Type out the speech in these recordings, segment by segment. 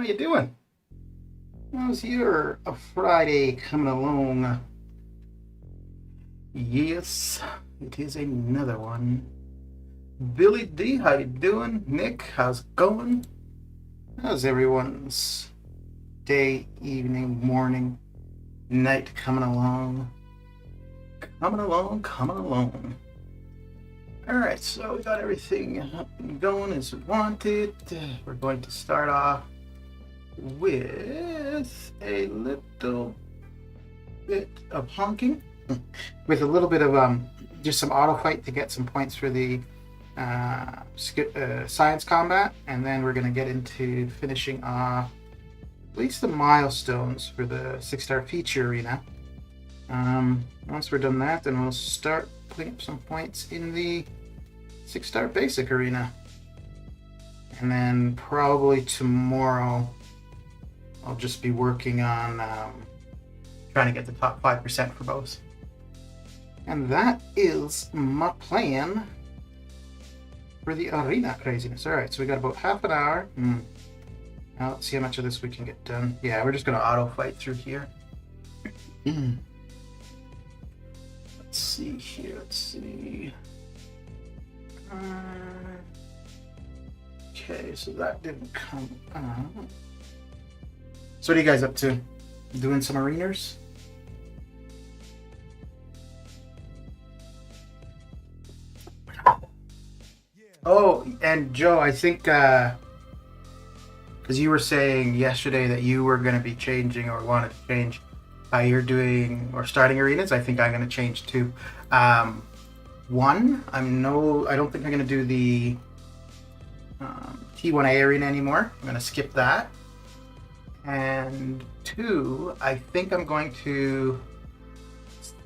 you doing? How's your Friday coming along? Yes, it is another one. Billy D, how you doing? Nick, how's it going? How's everyone's day, evening, morning, night coming along? Coming along, coming along. Alright, so we got everything going as we wanted. We're going to start off with a little bit of honking, with a little bit of just some auto fight to get some points for the science combat, and then we're going to get into finishing off at least the milestones for the 6-star feature arena. Once we're done that, then we'll start putting up some points in the 6-star basic arena, and then probably tomorrow I'll just be working on trying to get the top 5% for both. And that is my plan for the arena craziness. Alright, so we got about half an hour. Now let's see how much of this we can get done. Yeah, we're just going to auto fight through here. Let's see here, let's see. Okay, so that didn't come out. So what are you guys up to? Doing some arenas? Oh, and Joe, I think because you were saying yesterday that you were going to be changing or wanted to change how you're doing or starting arenas, I think I'm going to change too. One, I don't think I'm going to do the T1A arena anymore. I'm going to skip that. And two, I think I'm going to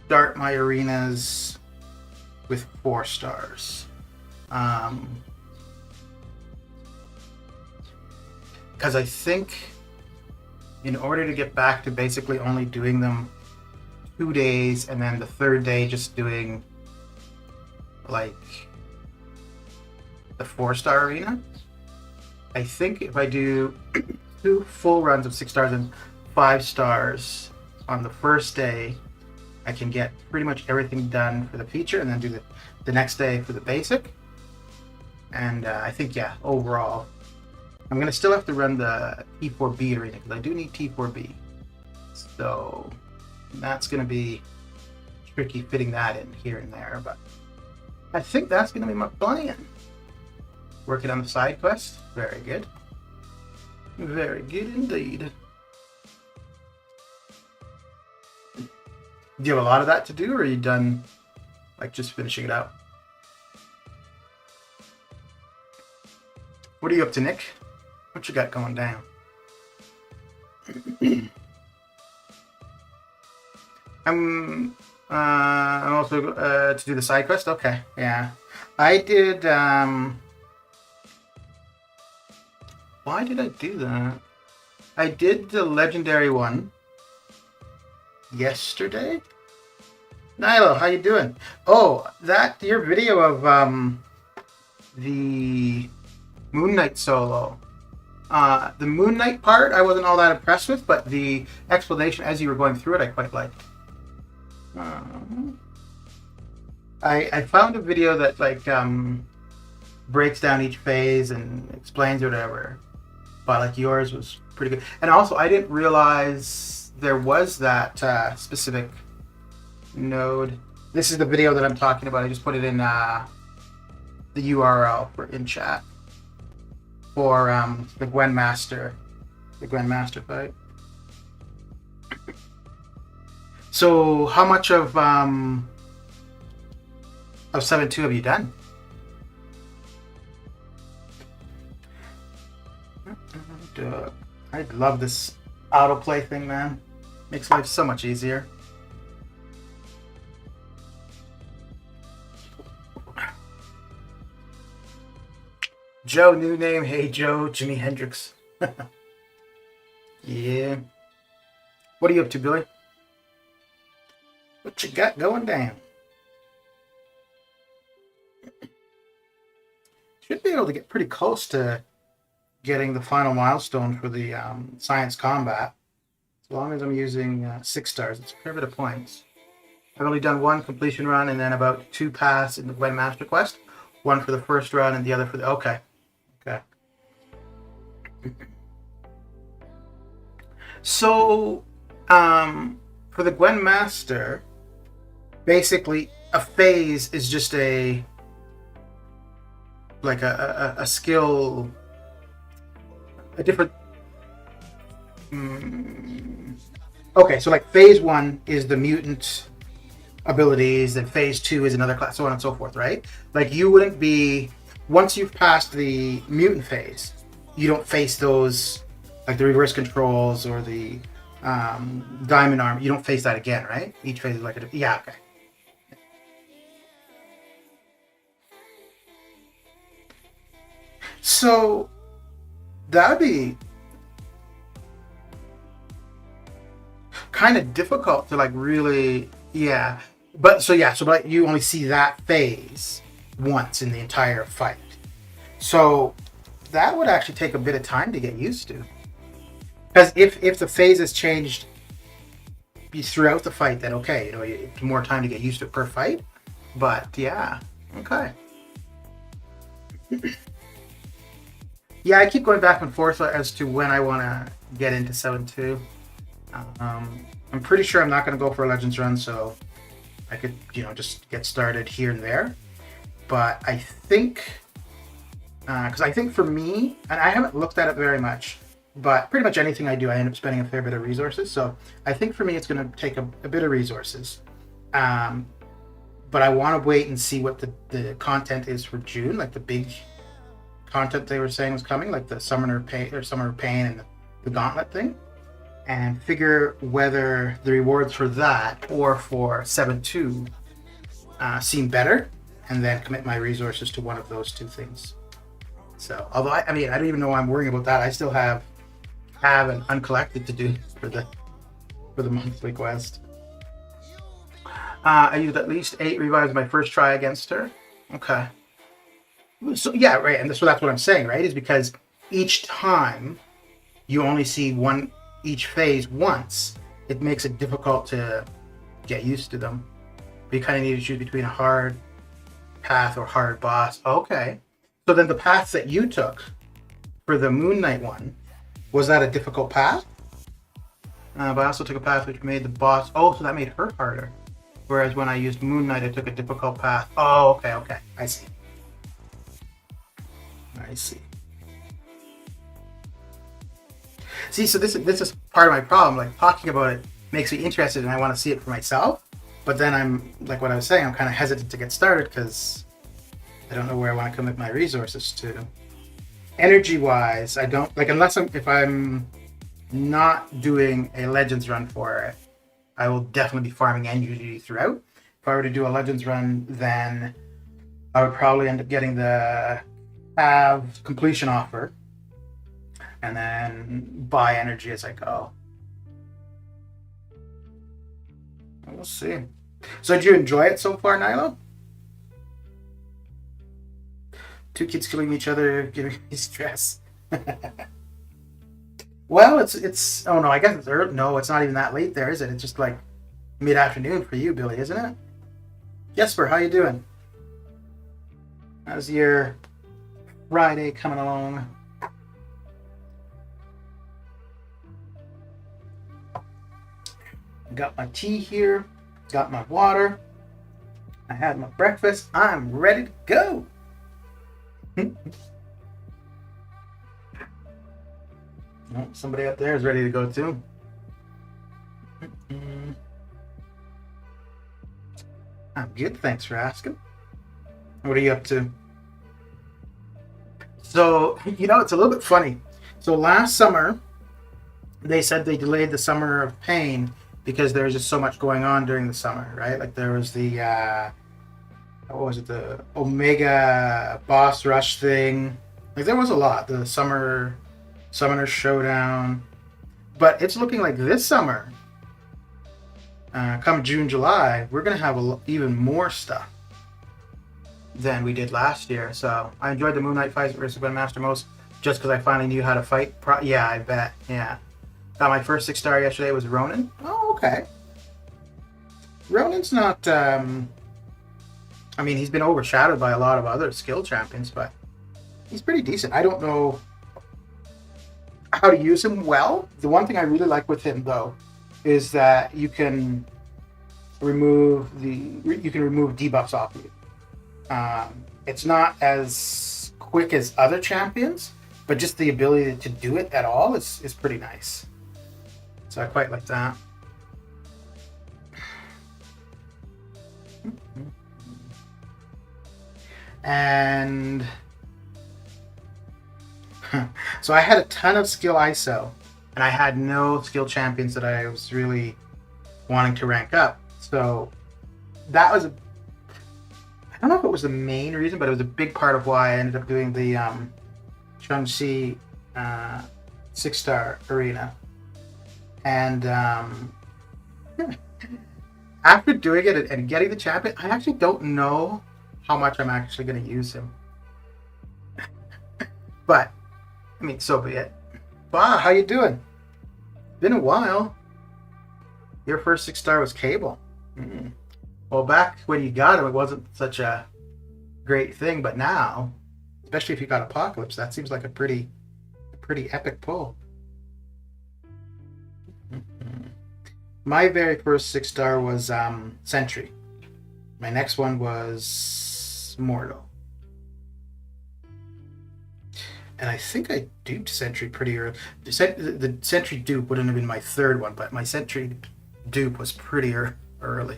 start my arenas with 4 stars. Because I think in order to get back to basically only doing them 2 days and then the third day just doing like the 4-star arena, I think if I do 2 full runs of 6 stars and 5 stars on the first day, I can get pretty much everything done for the feature and then do the next day for the basic. And I think, yeah, overall, I'm going to still have to run the T4B arena because I do need T4B. So that's going to be tricky fitting that in here and there, but I think that's going to be my plan. Working on the side quest. Very good. Very good indeed. Do you have a lot of that to do, or are you done, like, just finishing it out? What are you up to, Nick? What you got going down? I'm also to do the side quest. Okay, yeah. I did. Why did I do that? I did the legendary one yesterday. Nilo, how you doing? Oh, that your video of the Moon Knight solo. The Moon Knight part I wasn't all that impressed with, but the explanation as you were going through it I quite liked. I found a video that like breaks down each phase and explains whatever, but like yours was pretty good. And also I didn't realize there was that specific node. This is the video that I'm talking about. I just put it in the URL in chat for the Gwynmaster fight. So how much of 7-2 have you done? I love this autoplay thing, man. Makes life so much easier. Joe, new name. Hey, Joe. Jimi Hendrix. Yeah. What are you up to, Billy? What you got going down? Should be able to get pretty close to getting the final milestone for the science combat. As long as I'm using 6 stars, it's a fair bit of points. I've only done 1 completion run and then about 2 paths in the Gwen Master Quest. 1 for the first run and the other for the... Okay. So, for the Gwen Master, basically a phase is just a skill, a different... Okay, so like phase 1 is the mutant abilities, then phase 2 is another class, so on and so forth, right? Like you wouldn't be... Once you've passed the mutant phase, you don't face those, like the reverse controls or the diamond arm. You don't face that again, right? Each phase is like a... Yeah, okay. So that'd be kind of difficult to like really... Yeah. But but you only see that phase once in the entire fight. So that would actually take a bit of time to get used to. Because if the phase has changed throughout the fight, then okay, it's more time to get used to it per fight. But yeah, okay. Yeah, I keep going back and forth as to when I want to get into 7-2. I'm pretty sure I'm not going to go for a Legends run, so I could, just get started here and there. But I think, because I think for me, and I haven't looked at it very much, but pretty much anything I do, I end up spending a fair bit of resources. So I think for me, it's going to take a bit of resources. But I want to wait and see what the content is for June, like the big content they were saying was coming, like the Summoner Pain and the Gauntlet thing, and figure whether the rewards for that or for 7-2 seem better, and then commit my resources to one of those 2 things. So, although I don't even know why I'm worrying about that. I still have an uncollected to do for the monthly quest. I used at least 8 revives my first try against her. Okay. So yeah, right, and so that's what I'm saying, right? Is because each time you only see each phase once, it makes it difficult to get used to them. But you kind of need to choose between a hard path or hard boss. Okay. So then the paths that you took for the Moon Knight one, was that a difficult path? But I also took a path which made the boss... Oh, so that made her harder. Whereas when I used Moon Knight, I took a difficult path. Oh, okay. I see. See, so this is part of my problem. Like, talking about it makes me interested and I want to see it for myself. But then I'm, like what I was saying, I'm kind of hesitant to get started because I don't know where I want to commit my resources to. Energy-wise, I don't, like, if I'm not doing a Legends run for it, I will definitely be farming energy throughout. If I were to do a Legends run, then I would probably end up getting the completion offer and then buy energy as I go. We'll see. So did you enjoy it so far, Nilo? 2 kids killing each other, giving me stress. Well, it's oh no, I guess it's early. No, it's not even that late there, is it? It's just like mid-afternoon for you, Billy, isn't it? Jesper, how you doing? How's your Friday coming along? Got my tea here, got my water, I had my breakfast, I'm ready to go. Oh, somebody up there is ready to go too. I'm good, thanks for asking. What are you up to? So, it's a little bit funny. So last summer, they said they delayed the Summer of Pain because there was just so much going on during the summer, right? Like there was the, what was it, the Omega Boss Rush thing. Like there was a lot, the Summoner Showdown. But it's looking like this summer, come June, July, we're going to have even more stuff than we did last year. So I enjoyed the Moon Knight fight versus Grandmaster most. just because I finally knew how to fight. Yeah, I bet. Yeah. Got my first 6-star yesterday was Ronin. Oh, okay. Ronin's not. I mean, he's been overshadowed by a lot of other skill champions, but he's pretty decent. I don't know how to use him well. The one thing I really like with him, though, is that you can remove debuffs off you. It's not as quick as other champions, but just the ability to do it at all is pretty nice. So I quite like that. And so I had a ton of skill ISO, and I had no skill champions that I was really wanting to rank up. So that was I don't know if it was the main reason, but it was a big part of why I ended up doing the Chun-Chi 6-star arena. And after doing it and getting the champion, I actually don't know how much I'm actually going to use him. But, I mean, so be it. Wow, how you doing? Been a while. Your first 6-star was Cable. Well, back when you got him, it wasn't such a great thing, but now, especially if you got Apocalypse, that seems like a pretty epic pull. My very first 6-star was Sentry. My next one was Mortal. And I think I duped Sentry pretty early. The Sentry dupe wouldn't have been my third one, but my Sentry dupe was pretty early.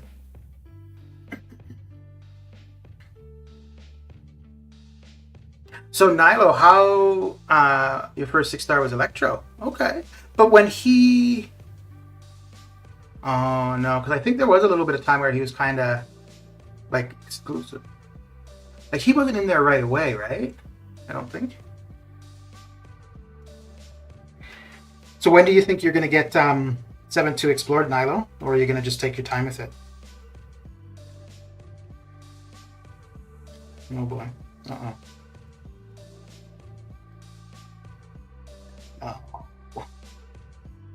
So Nilo, how your first 6-star was Electro? Okay, but when he, oh no, because I think there was a little bit of time where he was kind of like exclusive. Like he wasn't in there right away, right? I don't think. So when do you think you're gonna get 7-2 explored, Nilo, or are you gonna just take your time with it? Oh boy. Uh-oh.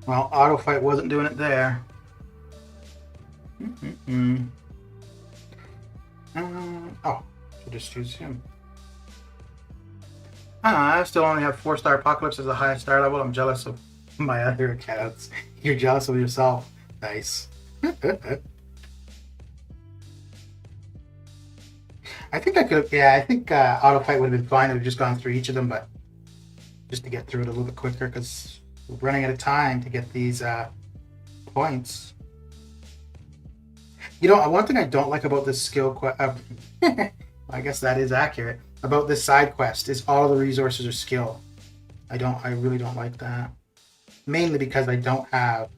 Well, auto fight wasn't doing it there. Oh, should just choose him. I still only have 4-star Apocalypse as the highest star level. I'm jealous of my other accounts. You're jealous of yourself. Nice. I think I could. Yeah, I think auto fight would have been fine if we'd just gone through each of them, but just to get through it a little bit quicker because we're running out of time to get these points. You know, one thing I don't like about this skill quest, I guess that is accurate, about this side quest is all the resources are skill. I really don't like that. Mainly because I don't have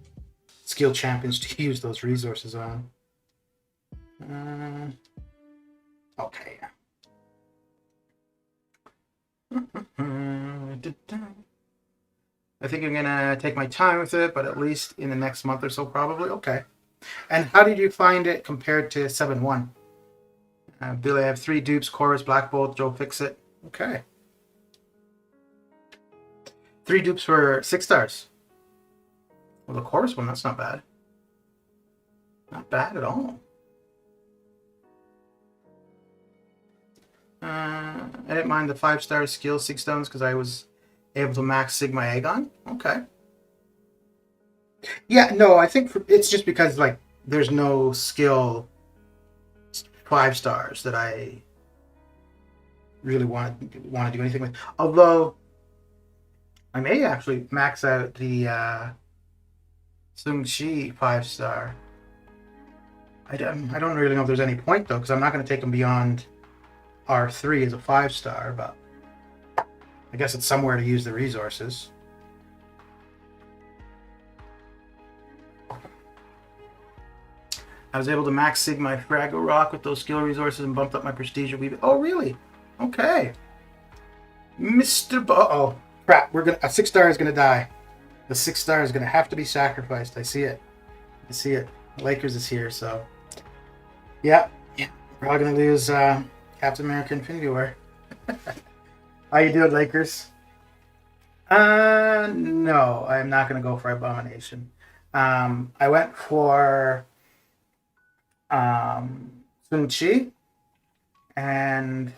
skill champions to use those resources on. Okay. I think I'm gonna take my time with it, but at least in the next month or so, probably. Okay. And how did you find it compared to 7-1? Billy, I have 3 dupes: Chorus, Black Bolt, Joe Fixit. Okay. 3 dupes for 6 stars. Well, the Chorus one, that's not bad. Not bad at all. I didn't mind the 5-star skill 6 stones because I was able to max Sigma Aegon. Okay. Yeah, no, I think it's just because like there's no skill 5 stars that I really want to do anything with. Although I may actually max out the Sung Shi 5-star. I don't really know if there's any point though, because I'm not going to take them beyond R3 as a 5-star, but I guess it's somewhere to use the resources. I was able to max Sig my Fraggle Rock with those skill resources and bumped up my prestige a wee bit. Oh, really? Okay. Mr. Oh, crap. A 6-star is going to die. The 6-star is going to have to be sacrificed. I see it. I see it. Lakers is here, so. Yeah. We're all going to lose Captain America Infinity War. How you doing, Lakers? No, I'm not going to go for Abomination. I went for Sun Chi, and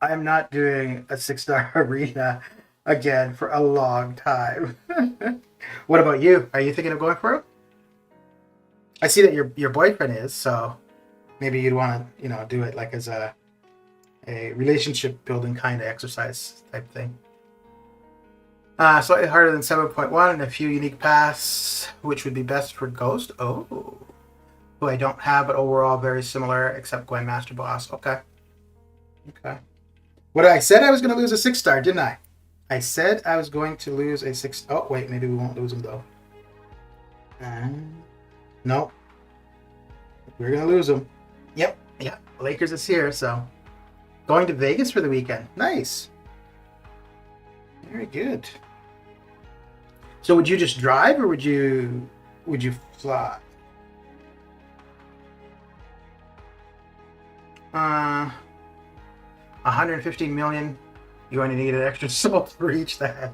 I'm not doing a 6-star arena again for a long time. What about you? Are you thinking of going for it? I see that your boyfriend is, so maybe you'd want to, do it like as a relationship building kind of exercise type thing. Slightly harder than 7.1 and a few unique paths, which would be best for Ghost. Oh, who I don't have, but overall very similar, except Gwen Master Boss. Okay. What I said I was going to lose a 6-star, didn't I? I said I was going to lose a 6. Oh wait, maybe we won't lose him though. No, we're going to lose him. Yep. Lakers is here, so going to Vegas for the weekend. Nice. Very good. So would you just drive or would you fly? 115 million. You're going to need an extra soul to reach that.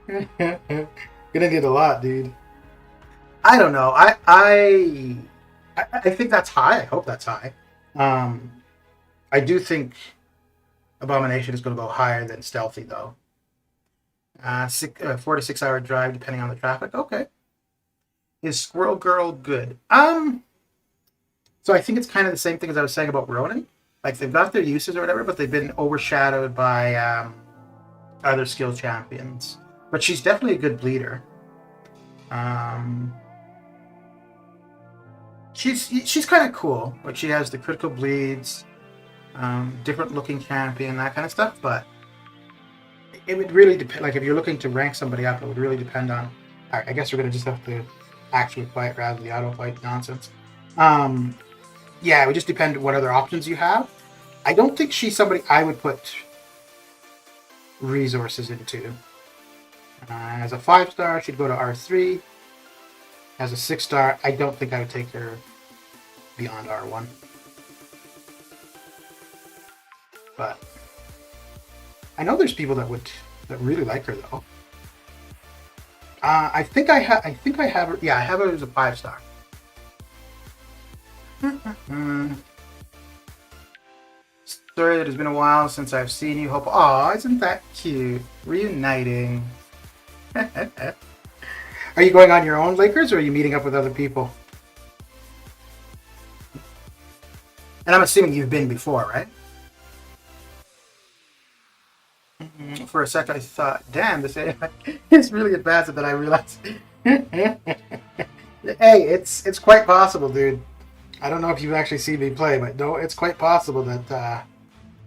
Gonna need a lot, dude. I don't know. I think that's high. I hope that's high. I do think Abomination is going to go higher than Stealthy, though. 4 to 6 hour drive, depending on the traffic. Okay. Is Squirrel Girl good? So I think it's kind of the same thing as I was saying about Ronin. Like, they've got their uses or whatever, but they've been overshadowed by other skill champions. But she's definitely a good bleeder. She's kind of cool. Like, she has the critical bleeds, different looking champion, that kind of stuff. But it would really depend. Like, if you're looking to rank somebody up, it would really depend on. I guess we're gonna just have to actually fight rather than the auto fight nonsense. Yeah, it would just depend what other options you have. I don't think she's somebody I would put resources into. As a 5-star, she'd go to R3. As a 6-star, I don't think I would take her beyond R1. But I know there's people that really like her though. I think I have her. Yeah, I have her as a 5-star. Sorry that it's been a while since I've seen you. Hope. Aw, isn't that cute? Reuniting. Are you going on your own, Lakers, or are you meeting up with other people? And I'm assuming you've been before, right? For a sec, I thought, damn, this AI is really advanced, and then I realized. Hey, it's quite possible, dude. I don't know if you've actually seen me play, but no, it's quite possible that,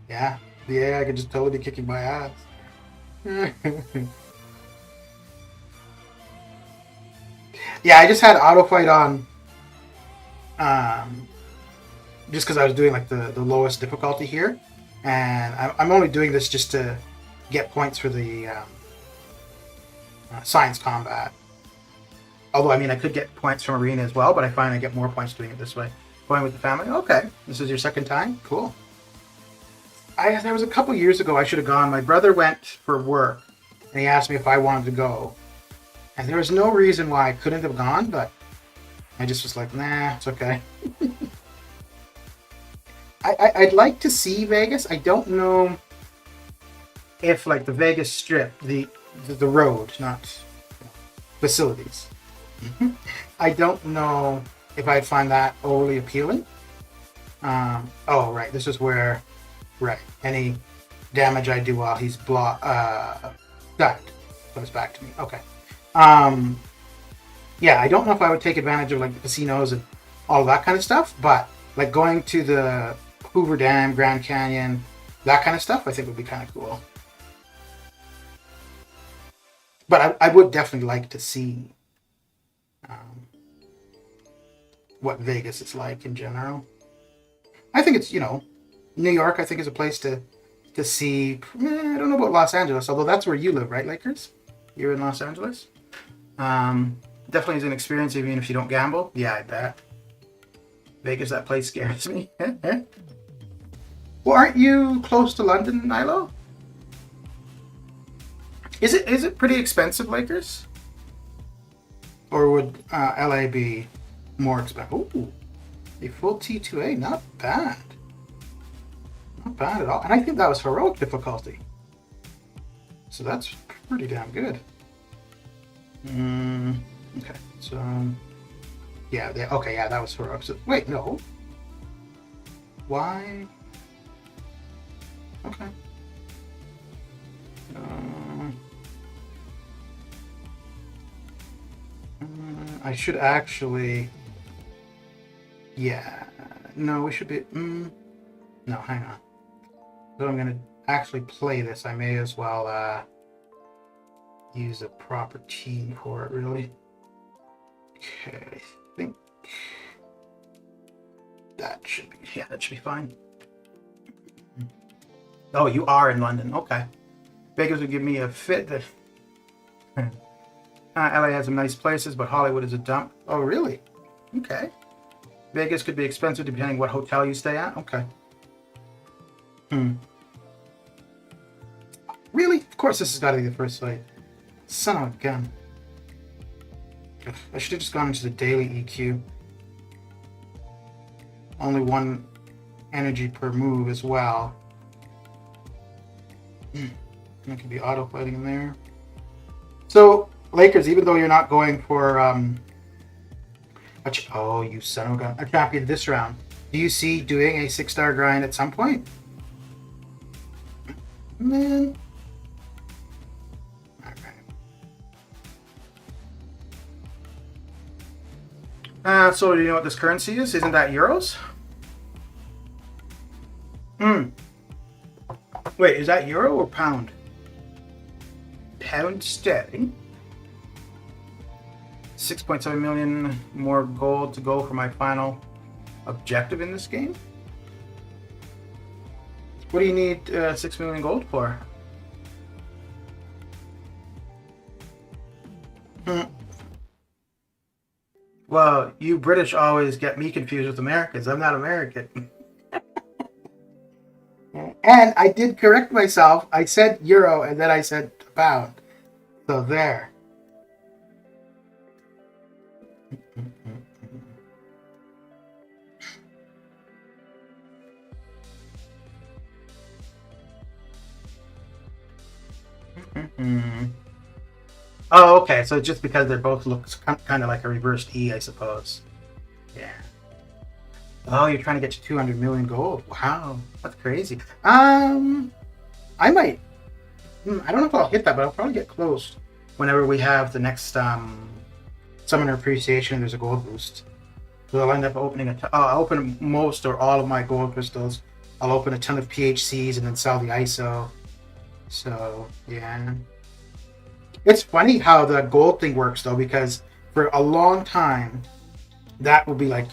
yeah, the AI could just totally be kicking my ass. Yeah, I just had auto fight on, just because I was doing like the lowest difficulty here, and I'm only doing this just to get points for the science combat. Although, I mean, I could get points from arena as well, but I find I get more points doing it this way. Going with the family. Okay, this is your second time. Cool. There was a couple years ago I should have gone. My brother went for work, and he asked me if I wanted to go. And there was no reason why I couldn't have gone, but I just was like, nah, it's okay. I'd like to see Vegas. I don't know if, like, the Vegas Strip, the road, not facilities. I don't know if I'd find that overly appealing. Oh, right. This is where, right, any damage I do while he's died comes back to me. Okay. Yeah, I don't know if I would take advantage of like the casinos and all that kind of stuff, but like going to the Hoover Dam, Grand Canyon, that kind of stuff, I think would be kind of cool. But I would definitely like to see what Vegas is like in general. I think it's, New York, I think, is a place to see. I don't know about Los Angeles, although that's where you live, right, Lakers? You're in Los Angeles? Definitely is an experience even if you don't gamble. Yeah, I bet. Vegas, that place scares me. Well, aren't you close to London, Nilo? Is it pretty expensive, Lakers? Or would LA be more expensive? Ooh, a full T2A, not bad. Not bad at all. And I think that was heroic difficulty. So that's pretty damn good. Okay, so yeah, okay, yeah, that was heroic. So, wait, no. Why? Okay. I should actually. Yeah. No, we should be. No, hang on. So I'm gonna actually play this. I may as well use a proper team for it, really. Okay, I think that should be. Yeah, that should be fine. Oh, you are in London. Okay. Vegas would give me a fit that. LA has some nice places, but Hollywood is a dump. Oh, really? Okay. Vegas could be expensive depending what hotel you stay at. Okay. Really? Of course this has got to be the first site. Son of a gun. I should have just gone into the daily EQ. Only one energy per move as well. That could be autofighting in there. So, Lakers, even though you're not going for oh, you son of a gun, a champion this round, do you see doing a 6-star grind at some point? Man. Alright. So do you know what this currency is? Isn't that euros? Wait, is that euro or pound? Pound sterling. 6.7 million more gold to go for my final objective in this game. What do you need 6 million gold for? Well, you British always get me confused with Americans. I'm not American. And I did correct myself. I said euro and then I said pound. So there. Oh, okay. So just because they're both looks kind of like a reversed E, I suppose. Yeah. Oh, you're trying to get to 200 million gold. Wow, that's crazy. I might. I don't know if I'll hit that, but I'll probably get close whenever we have the next Summoner Appreciation and there's a gold boost. So I'll end up opening I'll open most or all of my gold crystals. I'll open a ton of PHCs and then sell the ISO. So, yeah. It's funny how the gold thing works, though, because for a long time, that will be like,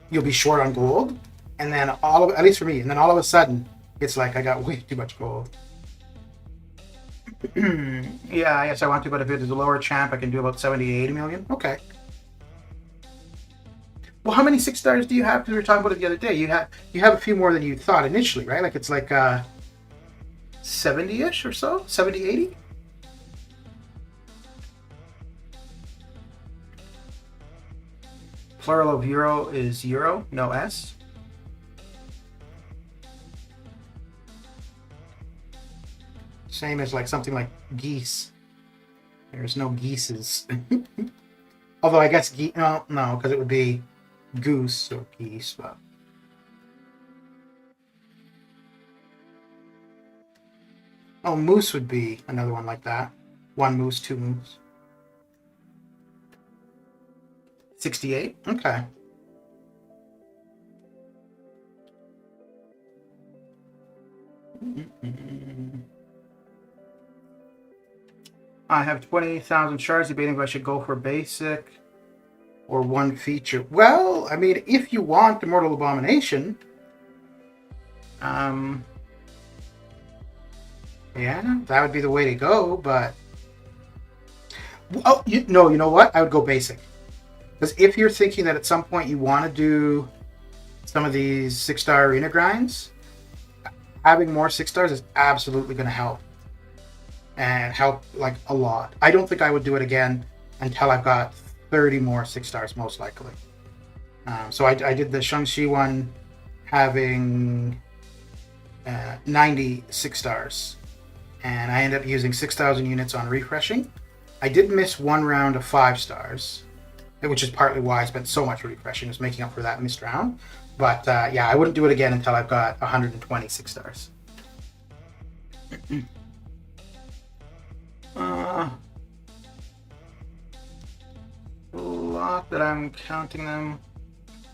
you'll be short on gold, and then at least for me, and then all of a sudden, it's like I got way too much gold. Yeah, yes, I want to, but if it is a lower champ, I can do about 70, 80 million. Okay. Well, how many 6 stars do you have? Because we were talking about it the other day. You have a few more than you thought initially, right? Like it's like 70-ish or so? 70, 80? Plural of euro is euro, no S. Same as like something like geese. There's no geeses. Although I guess no, because it would be goose or geese. But oh, moose would be another one like that. 1 moose, 2 moose. 68? Okay. I have 20,000 shards, debating if I should go for basic or 1 feature. Well, I mean, if you want Immortal Abomination, yeah, that would be the way to go, but oh, you know what? I would go basic. Because if you're thinking that at some point you want to do some of these 6-star arena grinds, having more 6 stars is absolutely going to help. and helped like a lot. I don't think I would do it again until I've got 30 more 6 stars, most likely. So I did the Shang-Chi one having 90 6 stars, and I ended up using 6,000 units on refreshing. I did miss one round of 5 stars, which is partly why I spent so much refreshing, was making up for that missed round. But yeah, I wouldn't do it again until I've got 120 6 stars. A lot that I'm counting them.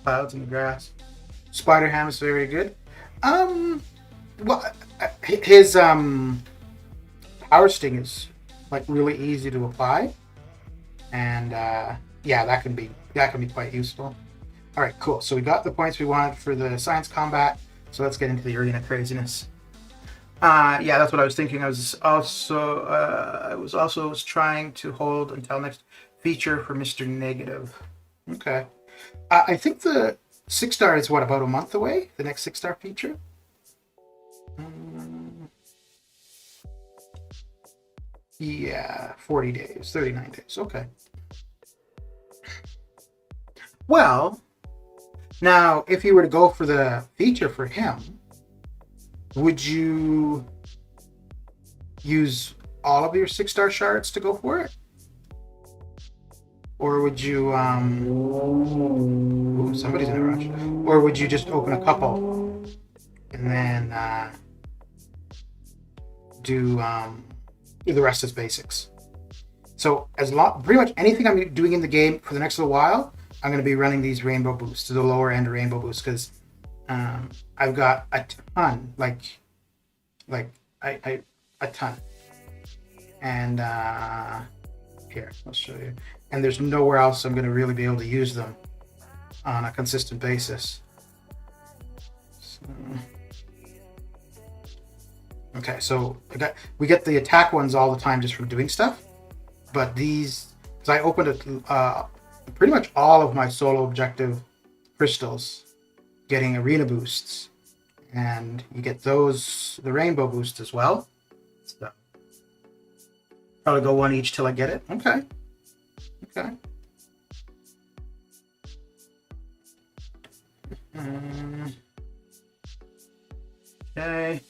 Clouds in the grass. Spider Ham is very good. Well, his power sting is like really easy to apply, and yeah, that can be quite useful. All right, cool. So we got the points we wanted for the science combat. So let's get into the arena craziness. Yeah, that's what I was thinking. I was also trying to hold until next feature for Mr. Negative. Okay. I think the 6 star is what, about a month away? The next 6 star feature? Yeah, 40 days, 39 days. Okay. Well, now if you were to go for the feature for him, would you use all of your 6 star shards to go for it? Or would you ooh, somebody's in a rush. Or would you just open a couple and then do the rest as basics? So pretty much anything I'm doing in the game for the next little while, I'm going to be running these rainbow boosts, to the lower end rainbow boosts, because I've got a ton, like a ton. And here, I'll show you. And there's nowhere else I'm going to really be able to use them on a consistent basis. So, okay, so we get the attack ones all the time just from doing stuff, but these, because I opened pretty much all of my solo objective crystals getting arena boosts, and you get those, the rainbow boost as well. So probably go one each till I get it. Okay. Okay. Okay.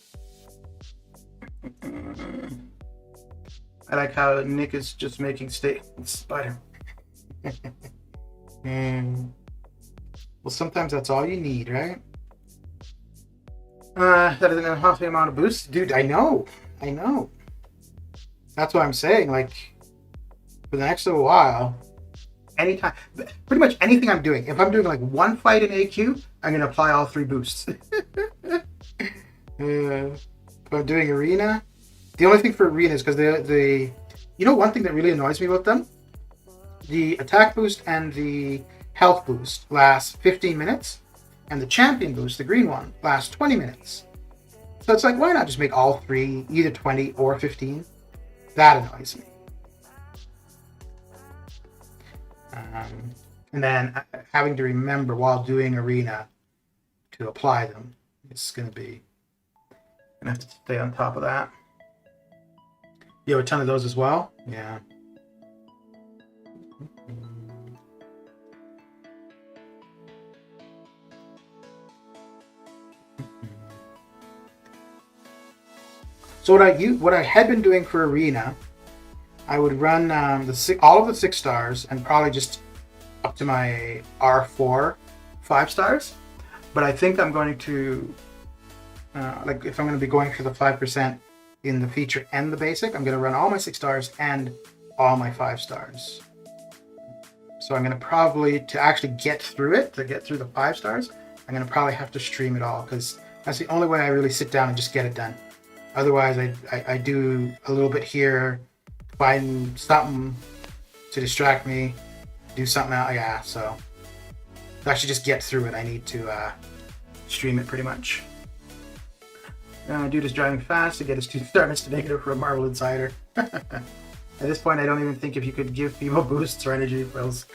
I like how Nick is just making Spider. Well, sometimes that's all you need, right? That is an healthy amount of boost. Dude, I know. That's what I'm saying. Like, for the next little while, anytime, pretty much anything I'm doing, if I'm doing like one fight in AQ, I'm going to apply all 3 boosts. If I'm doing arena, the only thing for arena is because you know, one thing that really annoys me about them, the attack boost and the health boost last 15 minutes, and the champion boost, the green one, lasts 20 minutes. So it's like, why not just make all 3 either 20 or 15? That annoys me. And then having to remember while doing arena to apply them, it's gonna have to stay on top of that. You have a ton of those as well? Yeah. So what I had been doing for arena, I would run all of the 6 stars and probably just up to my R4 5 stars. But I think I'm going to like, if I'm going to be going for the 5% in the feature and the basic, I'm going to run all my 6 stars and all my 5 stars. So I'm going to probably, to actually get through it, to get through the 5 stars, I'm going to probably have to stream it all, because that's the only way I really sit down and just get it done. Otherwise, I do a little bit here, find something to distract me, do something else. Yeah, so to actually just get through it, I need to stream it pretty much. Dude is driving fast to get his 2-star Mr. Negative for a Marvel Insider. At this point, I don't even think if you could give people boosts or energy fills.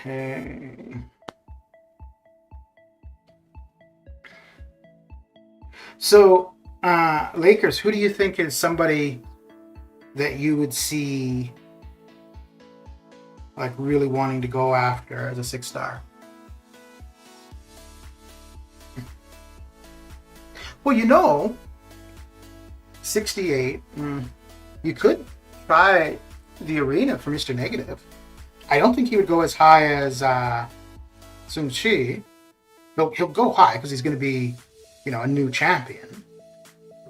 Okay. So, Lakers, who do you think is somebody that you would see like really wanting to go after as a 6-star? Well, 68. You could try the arena for Mr. Negative. I don't think he would go as high as Sun Chi. He'll go high because he's going to be, a new champion.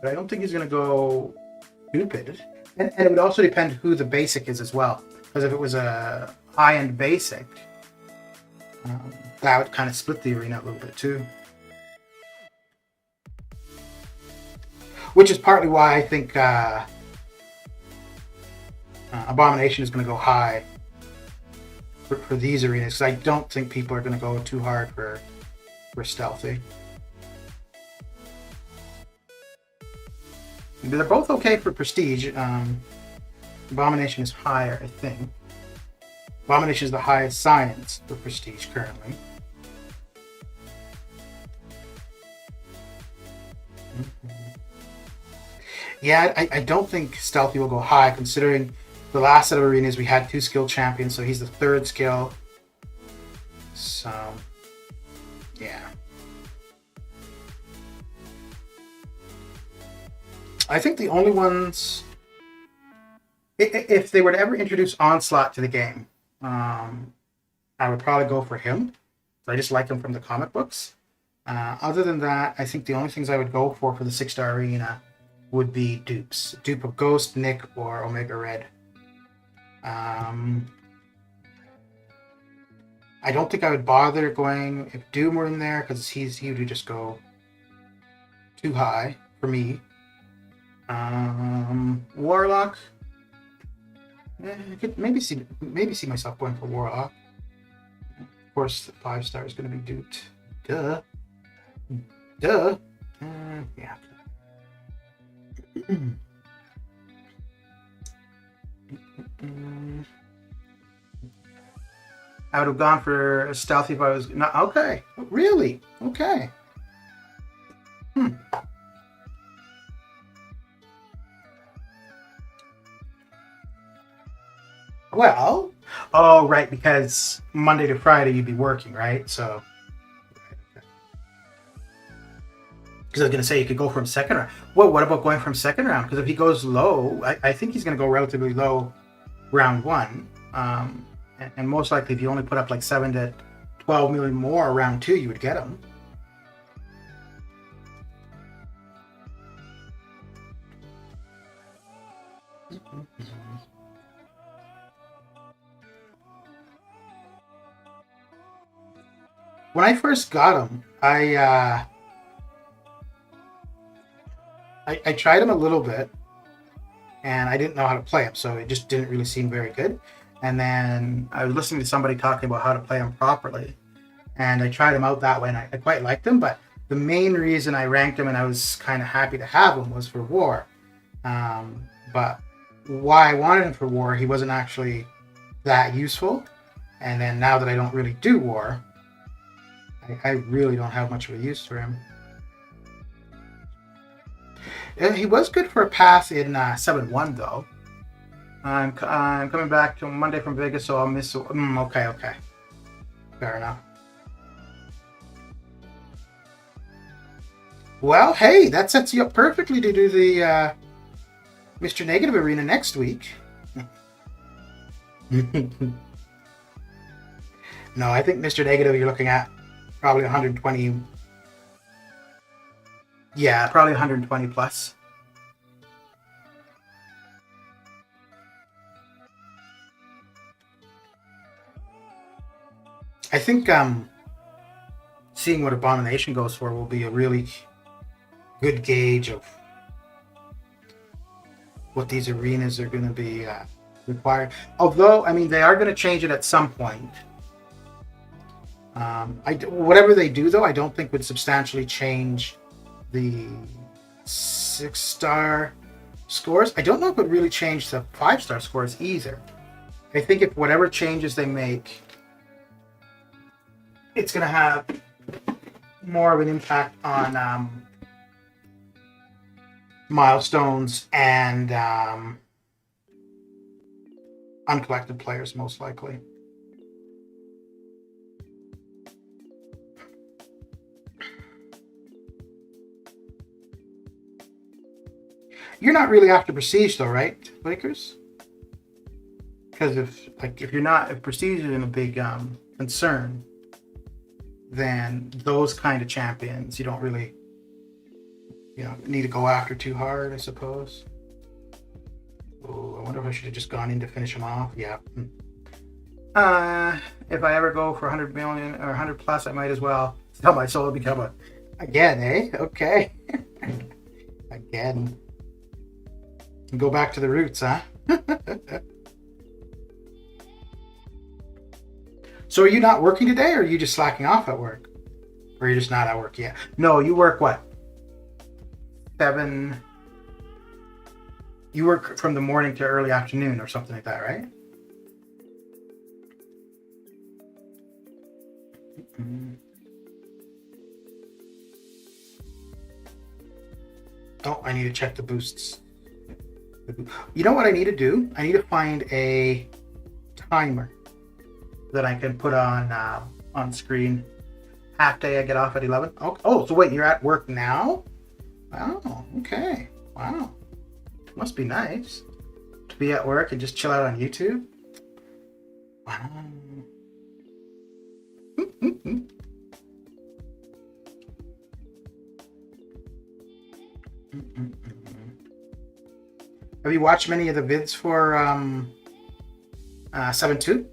But I don't think he's going to go stupid. And it would also depend who the basic is as well. Because if it was a high-end basic, that would kind of split the arena a little bit too. Which is partly why I think Abomination is going to go high for these arenas. Because I don't think people are going to go too hard for Stealthy. They're both okay for Prestige. Abomination is higher, I think. Abomination is the highest science for Prestige currently. Yeah, I don't think Stealthy will go high, considering the last set of arenas we had 2 skill champions, so he's the 3rd skill. So, yeah. I think the only ones, if they were to ever introduce Onslaught to the game, I would probably go for him. I just like him from the comic books. Other than that, I think the only things I would go for the 6-star arena would be dupes. Dupe of Ghost, Nick, or Omega Red. I don't think I would bother going if Doom were in there, because he would just go too high for me. Warlock. I could maybe see myself going for Warlock. Of course, the 5-star is going to be duped. Duh. Yeah. I would have gone for a Stealthy if I was not okay. Really? Okay. Well, oh right, because Monday to Friday you'd be working, right? So, because I was going to say you could go from 2nd round. Well, what about going from 2nd round? Because if he goes low, I think he's going to go relatively low round 1. And most likely if you only put up like 7 to 12 million more round 2, you would get him. When I first got him, I tried him a little bit, and I didn't know how to play him, so it just didn't really seem very good. And then I was listening to somebody talking about how to play him properly, and I tried him out that way, and I quite liked him. But the main reason I ranked him and I was kind of happy to have him was for War. But why I wanted him for War, he wasn't actually that useful. And then now that I don't really do War, I really don't have much of a use for him. He was good for a pass in 7-1 though. I'm coming back to Monday from Vegas, so I'll miss. Okay. Fair enough. Well, hey, that sets you up perfectly to do the Mr. Negative Arena next week. No, I think Mr. Negative you're looking at probably 120. Yeah, probably 120 plus. I think seeing what Abomination goes for will be a really good gauge of what these arenas are going to be required. Although, I mean, they are going to change it at some point. Whatever they do, though, I don't think would substantially change the 6-star scores. I don't know if it would really change the 5-star scores either. I think if whatever changes they make it's going to have more of an impact on milestones and uncollected players, most likely. You're not really after prestige though, right, Lakers? Because if you're not, if prestige isn't a big concern, then those kind of champions you don't really, need to go after too hard, I suppose. Oh, I wonder if I should have just gone in to finish them off. Yeah. If I ever go for 100 million or 100 plus, I might as well sell my soul to become a again, eh? Okay. Again. Go back to the roots, huh? So are you not working today, or are you just slacking off at work? Or you're just not at work yet? No, you work what? 7... You work from the morning to early afternoon or something like that, right? Mm-hmm. Oh, I need to check the boosts. You know what I need to do? I need to find a timer that I can put on screen. Half day, I get off at 11. Oh, so wait, you're at work now? Oh, okay. Wow. Must be nice to be at work and just chill out on YouTube. Wow. Have you watched many of the vids for 7.2?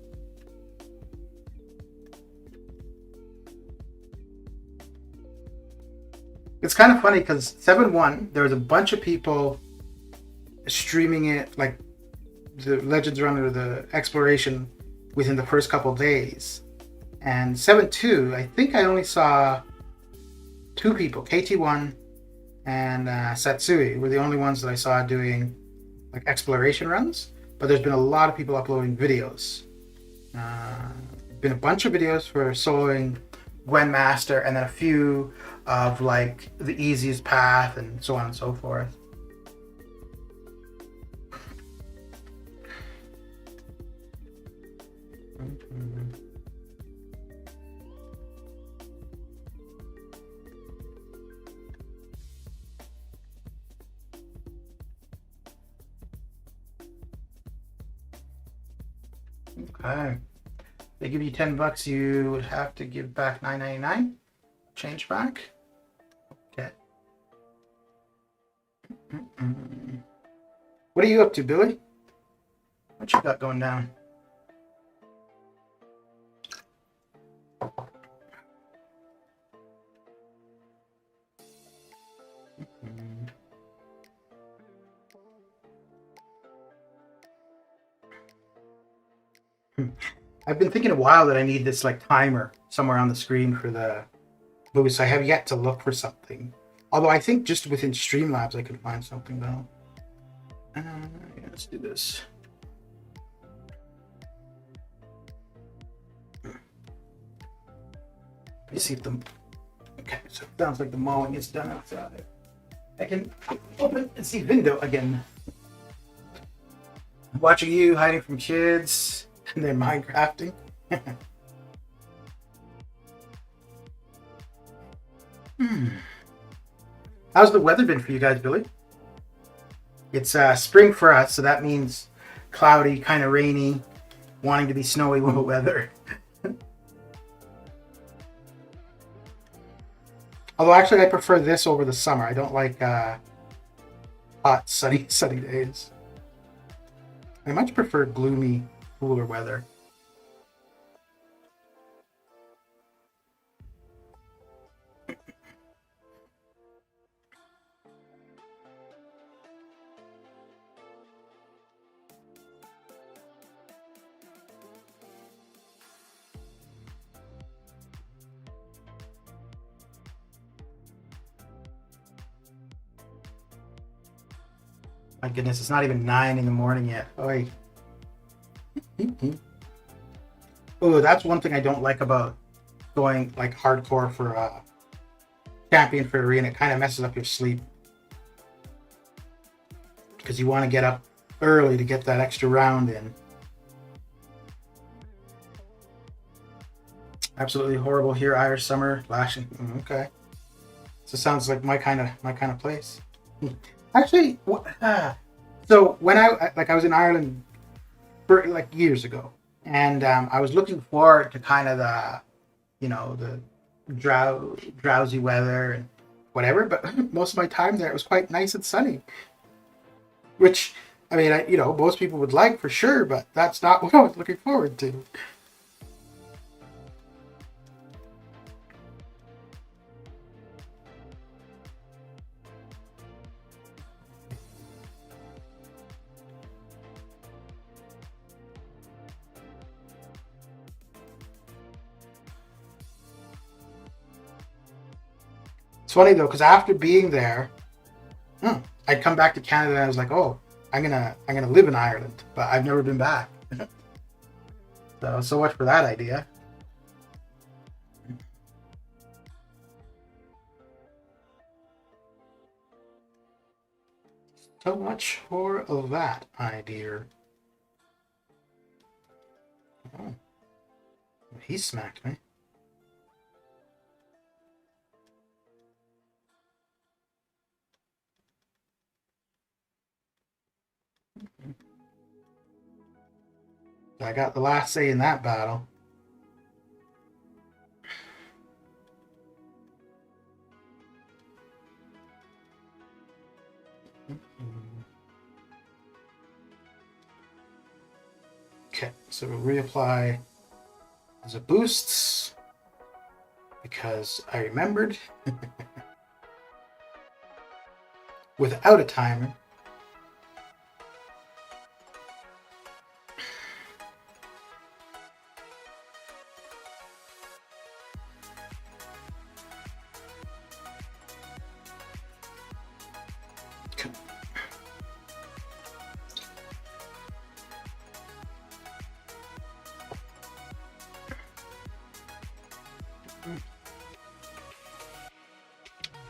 It's kind of funny because 7.1, there was a bunch of people streaming it, like the Legends Run or the exploration, within the first couple days. And 7.2, I think I only saw 2 people, KT1 and Satsui were the only ones that I saw doing like exploration runs. But there's been a lot of people uploading videos. Been a bunch of videos for soloing Gwen Master, and then a few of like the easiest path and so on and so forth. Okay. They give you $10, you would have to give back $9.99. Change back. Okay. What are you up to, Billy? What you got going down? I've been thinking a while that I need this like timer somewhere on the screen for the boost. I have yet to look for something. Although I think just within Streamlabs I could find something though. Yeah, let's do this. Let me see if okay, so it sounds like the mowing is done outside. I can open and see window again. Watching you hiding from kids and then Minecrafting. How's the weather been for you guys, Billy? It's spring for us, so that means cloudy, kind of rainy, wanting to be snowy weather. Although actually I prefer this over the summer. I don't like hot, sunny days. I much prefer gloomy, cooler weather. My goodness, it's not even 9 in the morning yet. Oy. Oh, that's one thing I don't like about going like hardcore for champion for arena, it kind of messes up your sleep because you want to get up early to get that extra round in. Absolutely horrible here, Irish summer lashing. Okay, so sounds like my kind of place. Actually, so when I was in Ireland for like years ago, and I was looking forward to kind of the, the drowsy weather and whatever. But most of my time there, it was quite nice and sunny, which I mean, most people would like for sure, but that's not what I was looking forward to. It's funny though, because after being there, I'd come back to Canada and I was like, oh, I'm gonna live in Ireland, but I've never been back. So much for that idea. So much for that idea. Oh, he smacked me. I got the last say in that battle. Okay, so we'll reapply the boosts because I remembered without a timer.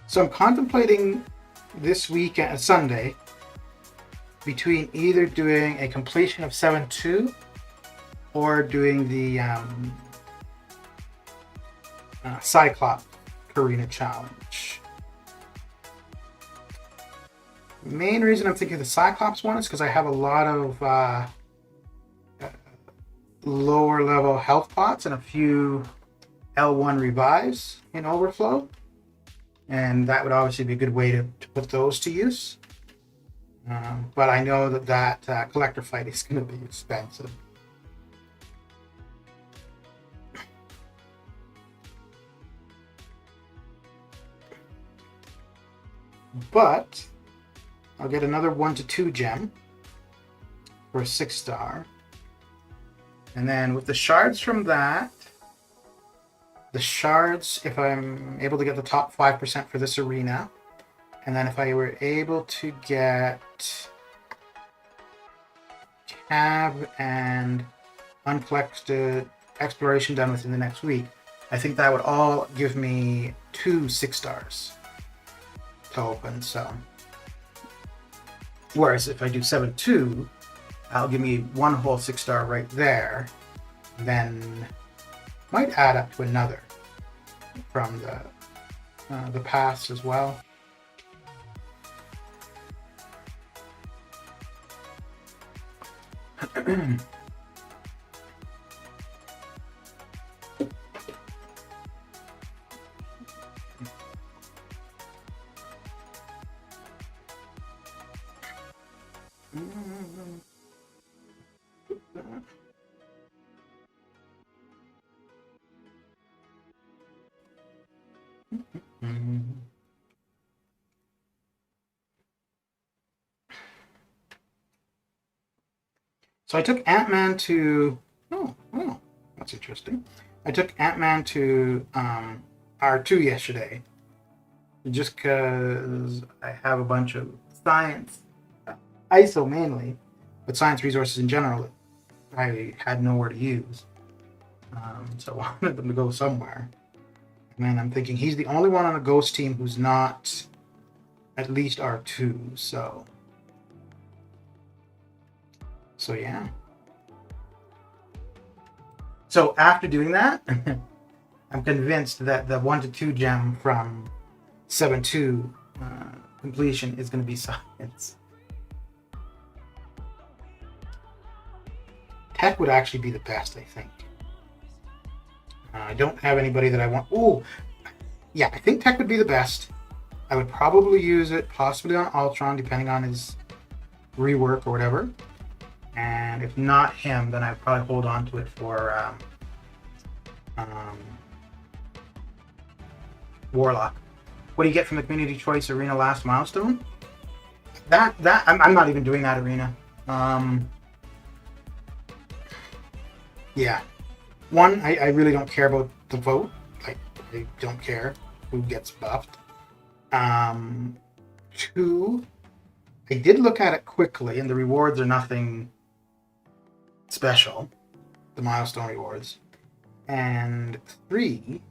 So I'm contemplating this weekend, Sunday, between either doing a completion of 7-2 or doing the Cyclops Arena Challenge. Main reason I'm thinking the Cyclops one is because I have a lot of lower level health pots and a few L1 revives in overflow. And that would obviously be a good way to put those to use. But I know that collector fight is going to be expensive. But I'll get another 1 to 2 gem for a 6-star. And then with the shards from that, the shards, if I'm able to get the top 5% for this arena, and then if I were able to get tab and uncollected exploration done within the next week, I think that would all give me 2 6-stars to open. So, whereas if I do 7-2, that'll give me 1 whole 6-star right there. Then might add up to another from the past as well. So I took Ant-Man to... Oh, that's interesting. I took Ant-Man to R2 yesterday, just because I have a bunch of science, ISO mainly, but science resources in general I had nowhere to use. So I wanted them to go somewhere. And then I'm thinking he's the only one on the ghost team who's not at least R2. So yeah. So after doing that, I'm convinced that the 1 to 2 gem from 7-2 completion is going to be science. Tech would actually be the best, I think. I don't have anybody that I want. Oh, yeah, I think Tech would be the best. I would probably use it possibly on Ultron, depending on his rework or whatever. And if not him, then I'd probably hold on to it for Warlock. What do you get from the Community Choice Arena last milestone? That I'm not even doing that arena. Yeah. One, I really don't care about the vote. Like, I don't care who gets buffed. Two, I did look at it quickly, and the rewards are nothing special. The milestone rewards. And three,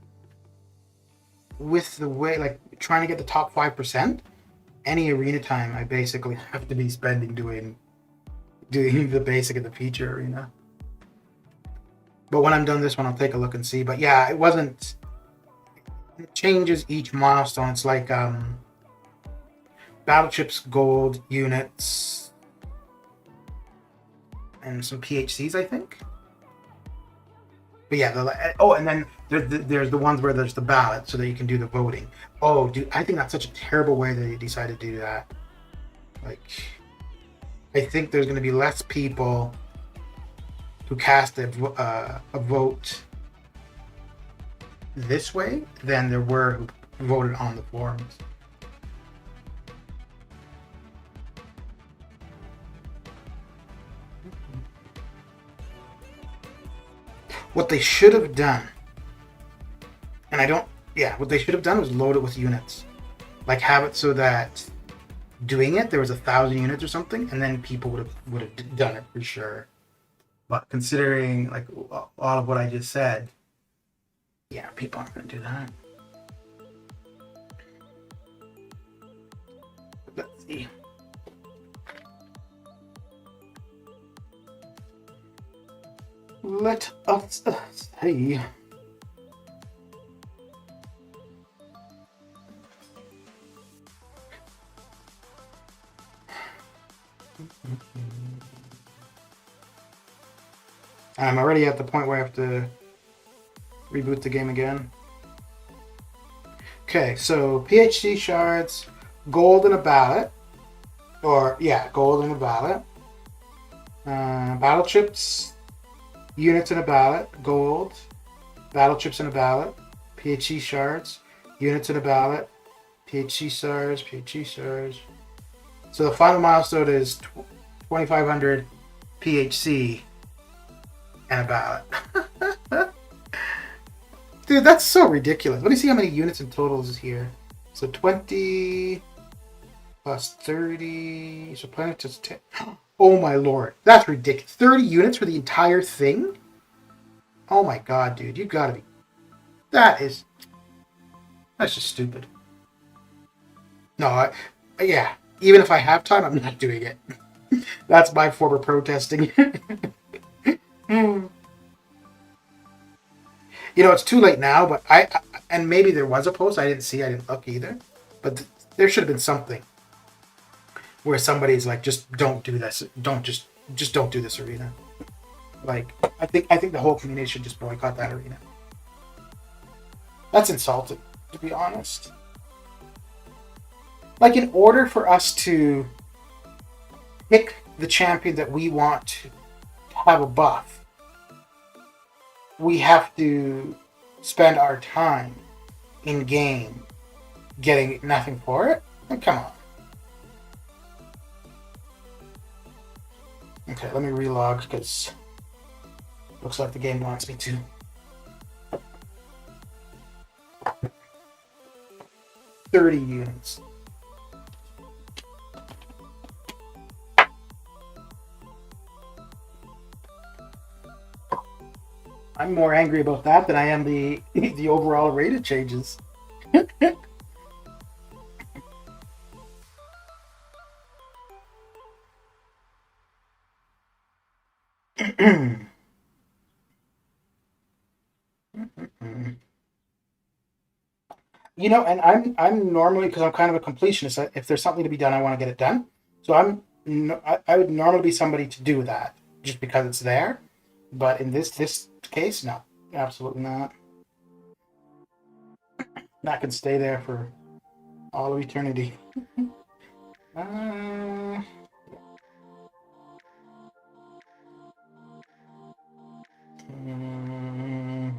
with the way, like, trying to get the top 5%, any arena time, I basically have to be spending doing the basic of the feature arena. But when I'm done this one, I'll take a look and see. But yeah, it wasn't. It changes each milestone. It's like battleships, gold units, and some PHCs, I think. But yeah, and then there's the ones where there's the ballot, so that you can do the voting. Oh, dude, I think that's such a terrible way that they decided to do that. Like, I think there's going to be less people who cast a vote this way than there were who voted on the forums. What they should have done, what they should have done was load it with units. Like, have it so that doing it, there was 1,000 units or something, and then people would have done it for sure. But considering like all of what I just said, yeah, people aren't going to do that. Let's see. Let us see. I'm already at the point where I have to reboot the game again. Okay, so PHC shards, gold in a ballot. Gold in a ballot. Battle chips, units in a ballot, gold. Battle chips in a ballot. PHC shards, units in a ballot. PHC shards. So the final milestone is 2,500 PHC and a ballot. Dude, that's so ridiculous. Let me see how many units in total is here. So 20 plus 30. So planet just 10. Oh my lord. That's ridiculous. 30 units for the entire thing? Oh my god, dude. You gotta be. That's just stupid. No, yeah. Even if I have time, I'm not doing it. That's my form of protesting. You know, it's too late now, but and maybe there was a post I didn't look either, but there should have been something where somebody's like, just don't do this, just don't do this arena. Like, I think the whole community should just boycott that arena. That's insulting, to be honest. Like, in order for us to pick the champion that we want to have a buff, we have to spend our time in game getting nothing for it? Like, come on. Okay, let me relog because looks like the game wants me to. $30 units. I'm I'm more angry about that than I am the the overall rate of changes. You know, and I'm normally, because I'm kind of a completionist. If there's something to be done, I want to get it done. So I would normally be somebody to do that just because it's there. But in this case, no, absolutely not. That can stay there for all of eternity. Uh, mm,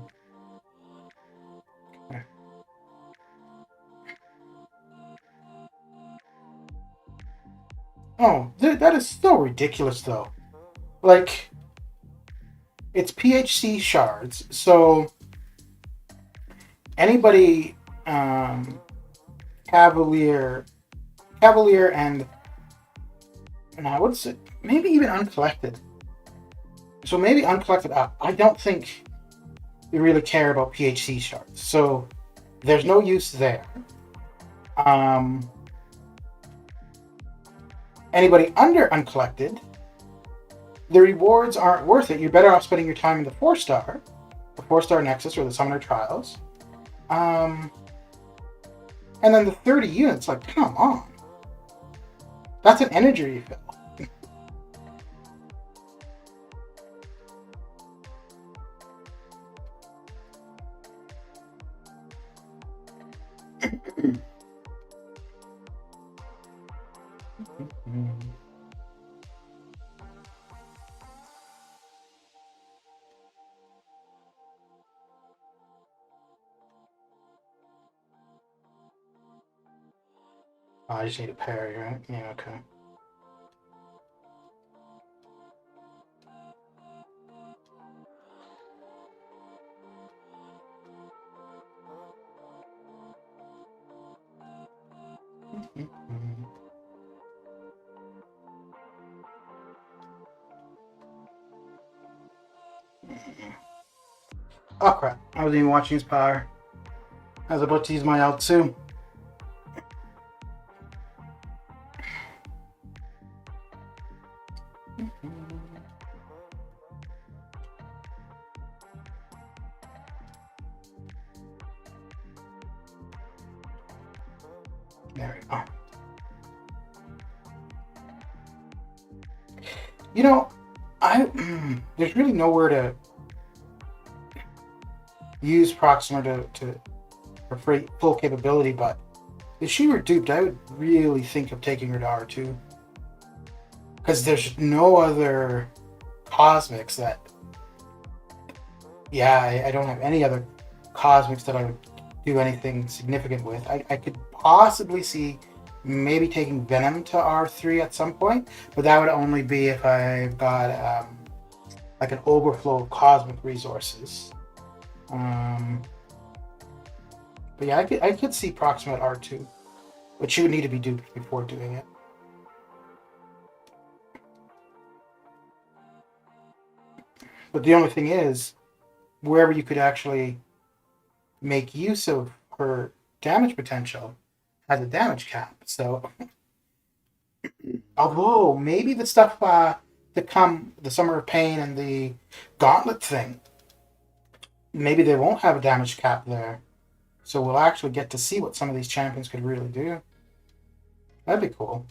oh, that is so ridiculous, though. Like, it's PHC shards, so anybody, Cavalier, Cavalier, and what's it? Maybe even uncollected. So maybe uncollected up. I don't think we really care about PHC shards, so there's no use there. Um, Anybody under uncollected, the rewards aren't worth it. You're better off spending your time in the 4-star, the 4-star Nexus or the Summoner Trials. And then the 30 units, like, come on. That's an energy refill. Oh, I just need a parry, right? Yeah, okay. Oh crap, I wasn't even watching his power. I was about to use my L2. There we go. You know, there's really nowhere to use Proxima for full capability, but if she were duped, I would really think of taking her to R2. Because there's no other cosmics that... Yeah, I don't have any other cosmics that I would do anything significant with. I could possibly see maybe taking Venom to R3 at some point, but that would only be if I've got like an overflow of cosmic resources. But yeah, I could see Proxima at R2, but she would need to be duped before doing it. But the only thing is, wherever you could actually make use of her damage potential has a damage cap. So, although maybe the stuff to come, the Summer of Pain and the Gauntlet thing, maybe they won't have a damage cap there. So we'll actually get to see what some of these champions could really do. That'd be cool.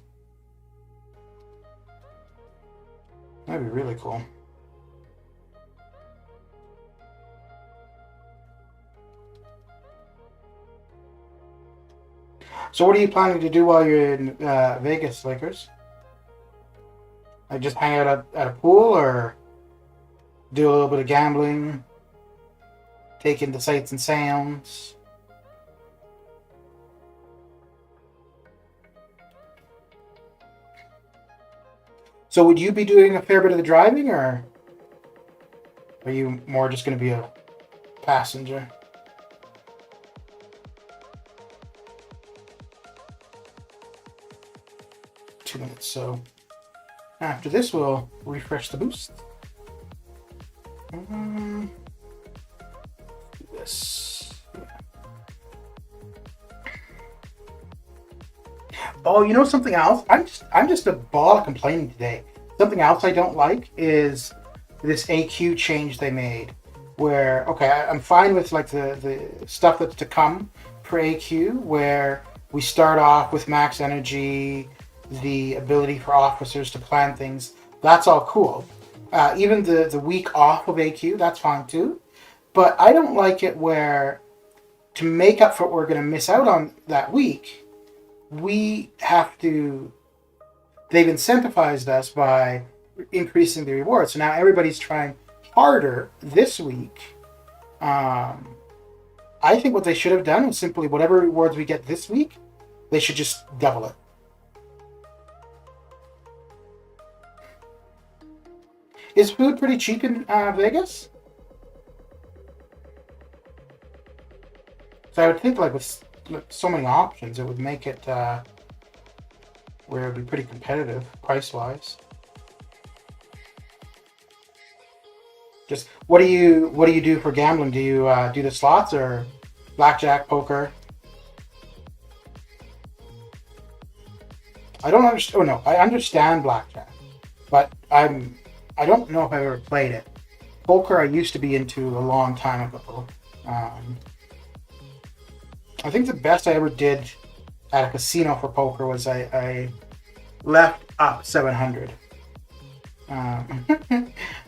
That'd be really cool. So what are you planning to do while you're in Vegas, Lakers? Like just hang out at a pool, or do a little bit of gambling, take in the sights and sounds? So would you be doing a fair bit of the driving, or are you more just going to be a passenger? Two minutes, so after this we'll refresh the boost. this. Oh, you know something else? I'm just a ball of complaining today. Something else I don't like is this AQ change they made. Where I'm fine with like the stuff that's to come for AQ, where we start off with max energy, the ability for officers to plan things. That's all cool. Even the week off of AQ, that's fine too. But I don't like it where, to make up for what we're going to miss out on that week, we have to. They've incentivized us by increasing the rewards. So now everybody's trying harder this week. I think what they should have done is simply whatever rewards we get this week, they should just double it. Is food pretty cheap in Vegas? So I would think like with so many options, it would make it where it would be pretty competitive price-wise. Just what do you do for gambling? Do you do the slots or blackjack, poker? I don't understand. Oh no, I understand blackjack, but I don't know if I've ever played it. Poker I used to be into a long time ago. I think the best I ever did at a casino for poker was I left up 700.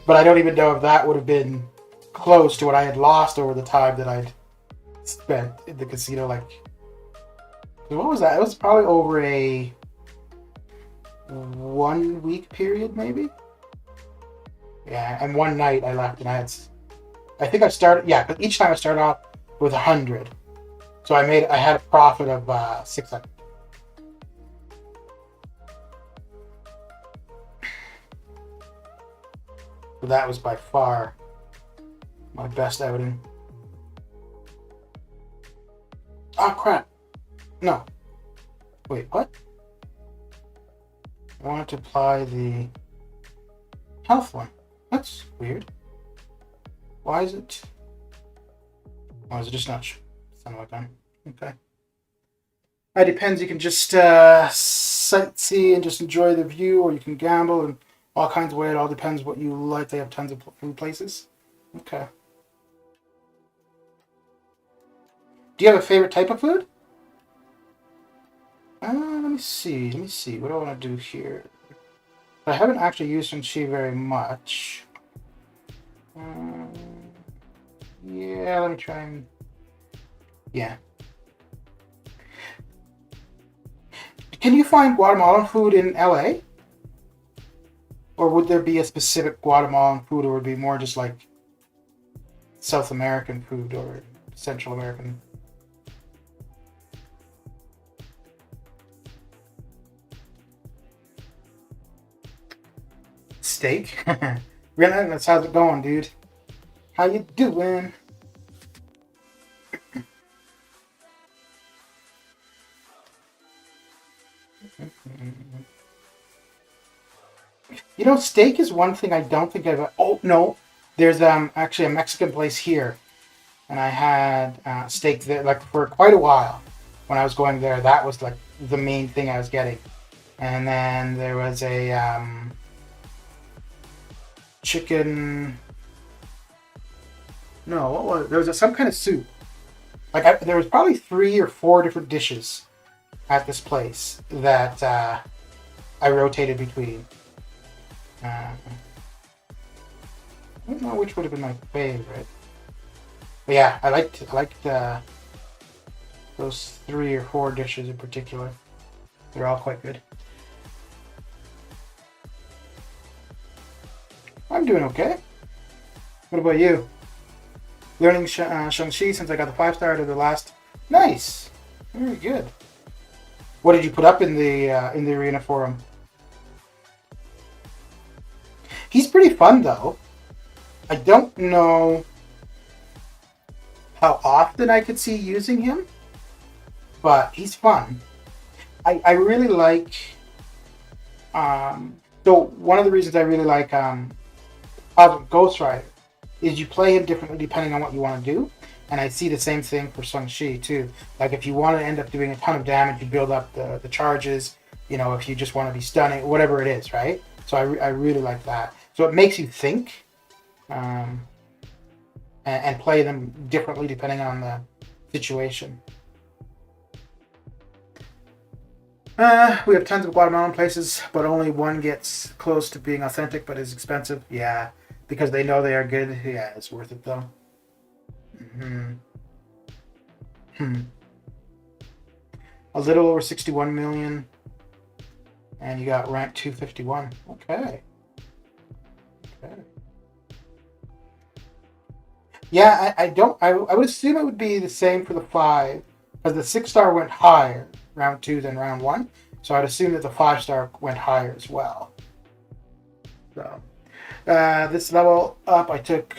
But I don't even know if that would have been close to what I had lost over the time that I'd spent in the casino. Like, what was that? It was probably over a 1 week period, maybe. Yeah, and one night I left, and I think I started. Yeah, but each time I started off with 100, so I had a profit of 600. But that was by far my best outing. Oh crap! No. Wait, what? I wanted to apply the health one. That's weird. Why is it? Why is it just not sound like that? Okay. It depends. You can just sightsee and just enjoy the view, or you can gamble and all kinds of ways. It all depends what you like. They have tons of food places. Okay. Do you have a favorite type of food? Let me see. What do I want to do here? I haven't actually used Shang-Chi very much. Yeah, let me try and... Yeah. Can you find Guatemalan food in LA? Or would there be a specific Guatemalan food, or would it be more just like South American food or Central American? Steak? How's it going, dude? How you doing? You know, steak is one thing I don't think I've... Oh, no. There's actually a Mexican place here. And I had steak there like for quite a while. When I was going there, that was like the main thing I was getting. And then there was a chicken... No, what was it? There was some kind of soup. Like there was probably 3 or 4 different dishes at this place that I rotated between. I don't know which would have been my favorite. But yeah, I liked those 3 or 4 dishes in particular. They're all quite good. I'm doing okay. What about you? Learning Shang-Chi since I got the 5-star to the last. Nice, very good. What did you put up in the arena for him? He's pretty fun though. I don't know how often I could see using him, but he's fun. I really like. So one of the reasons I really like Ghost Rider is you play him differently depending on what you want to do. And I see the same thing for Sung Shi too. Like if you want to end up doing a ton of damage, you build up the charges. You know, if you just want to be stunning, whatever it is, right? So I really like that. So it makes you think, and play them differently depending on the situation. We have tons of Guatemalan places, but only one gets close to being authentic, but is expensive. Yeah, because they know they are good. Yeah, it's worth it though. A little over 61 million, and you got rank 251. Okay. Yeah, I would assume it would be the same for the 5, because the 6-star went higher round 2 than round 1. So I'd assume that the 5-star went higher as well. So this level up, I took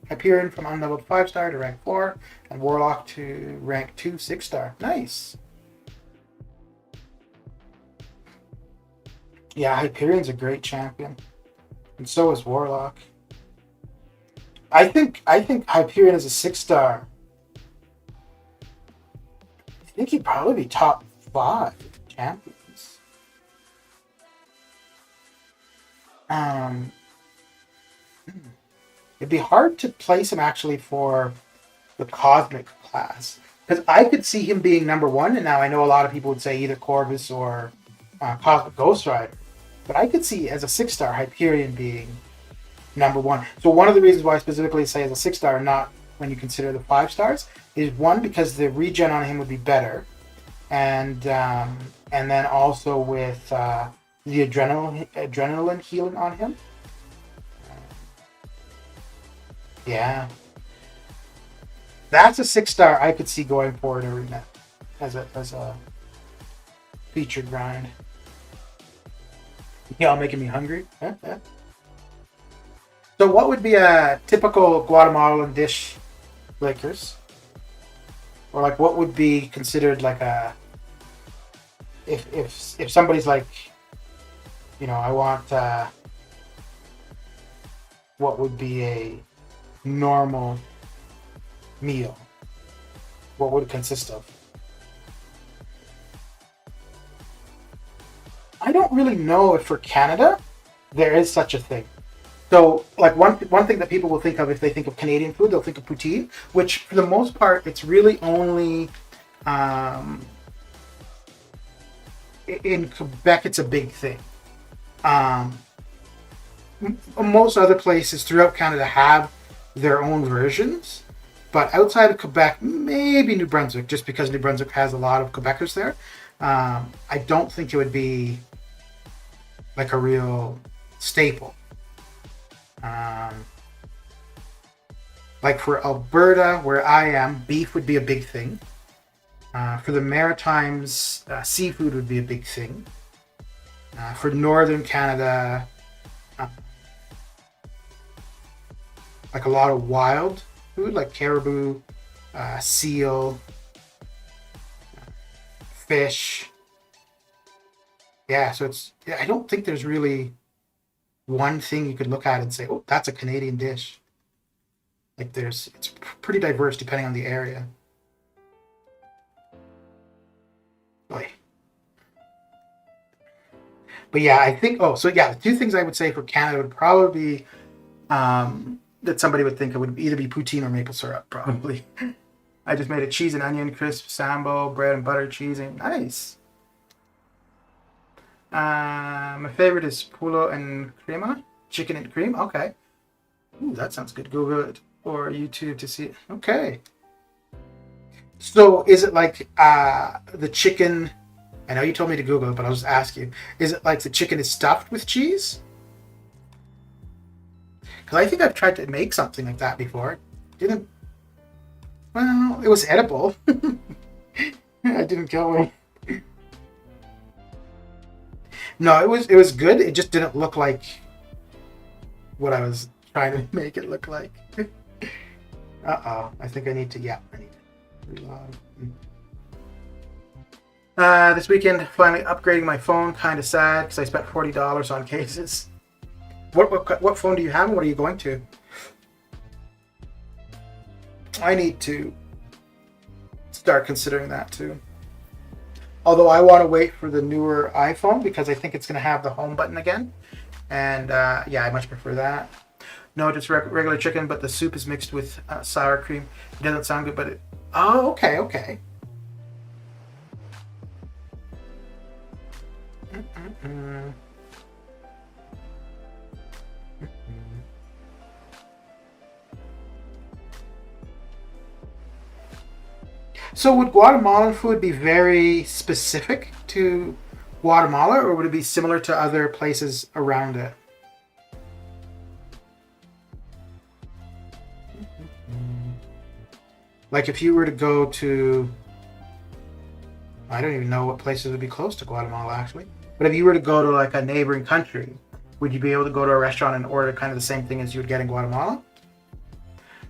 Hyperion from unleveled 5-star to rank 4, and Warlock to rank 2 6-star. Nice. Yeah, Hyperion's a great champion, and so is Warlock. I think Hyperion is a 6-star. I think he'd probably be top 5 champions. It'd be hard to place him actually for the Cosmic class, because I could see him being number 1, and now I know a lot of people would say either Corvus or Cosmic Ghost Rider, but I could see as a 6-star Hyperion being number 1. So one of the reasons why I specifically say as a 6-star, not when you consider the 5 stars, is one, because the regen on him would be better, and then also with the adrenaline healing on him. Yeah, that's a 6-star I could see going forward arena as a featured grind. Y'all making me hungry. So what would be a typical Guatemalan dish, Lakers? Or like what would be considered like a, if somebody's like, you know, I want what would be a normal meal? What would it consist of? I don't really know if for Canada there is such a thing. So, like one thing that people will think of if they think of Canadian food, they'll think of poutine, which for the most part, it's really only in Quebec. It's a big thing. Most other places throughout Canada have their own versions, but outside of Quebec, maybe New Brunswick, just because New Brunswick has a lot of Quebecers there. I don't think it would be like a real staple. Like for Alberta, where I am, beef would be a big thing. For the Maritimes, seafood would be a big thing. For Northern Canada, like a lot of wild food, like caribou, seal, fish. Yeah, so I don't think there's really one thing you could look at and say, oh, that's a Canadian dish. Like it's pretty diverse depending on the area. Boy. But yeah, I think, the 2 things I would say for Canada would probably be, that somebody would think it would either be poutine or maple syrup, probably. I just made a cheese and onion crisp sambo, bread and butter cheese, and nice. My favorite is pulo and crema, chicken and cream. Okay. Ooh, that sounds good. Google it or YouTube to see it. Okay. So is it like the chicken? I know you told me to Google it, but I'll just ask you. Is it like the chicken is stuffed with cheese? Because I think I've tried to make something like that before. Well, it was edible. It didn't kill me. No, it was good. It just didn't look like what I was trying to make it look like. I think I need to reload. This weekend, finally upgrading my phone. Kind of sad because I spent $40 on cases. What phone do you have and what are you going to? I need to start considering that too. Although I want to wait for the newer iPhone because I think it's going to have the home button again. And yeah, I much prefer that. No, just regular chicken, but the soup is mixed with sour cream. It doesn't sound good, but it... Oh, okay, okay. So would Guatemalan food be very specific to Guatemala, or would it be similar to other places around it? Like if you were to go to, I don't even know what places would be close to Guatemala actually, but if you were to go to like a neighboring country, would you be able to go to a restaurant and order kind of the same thing as you would get in Guatemala?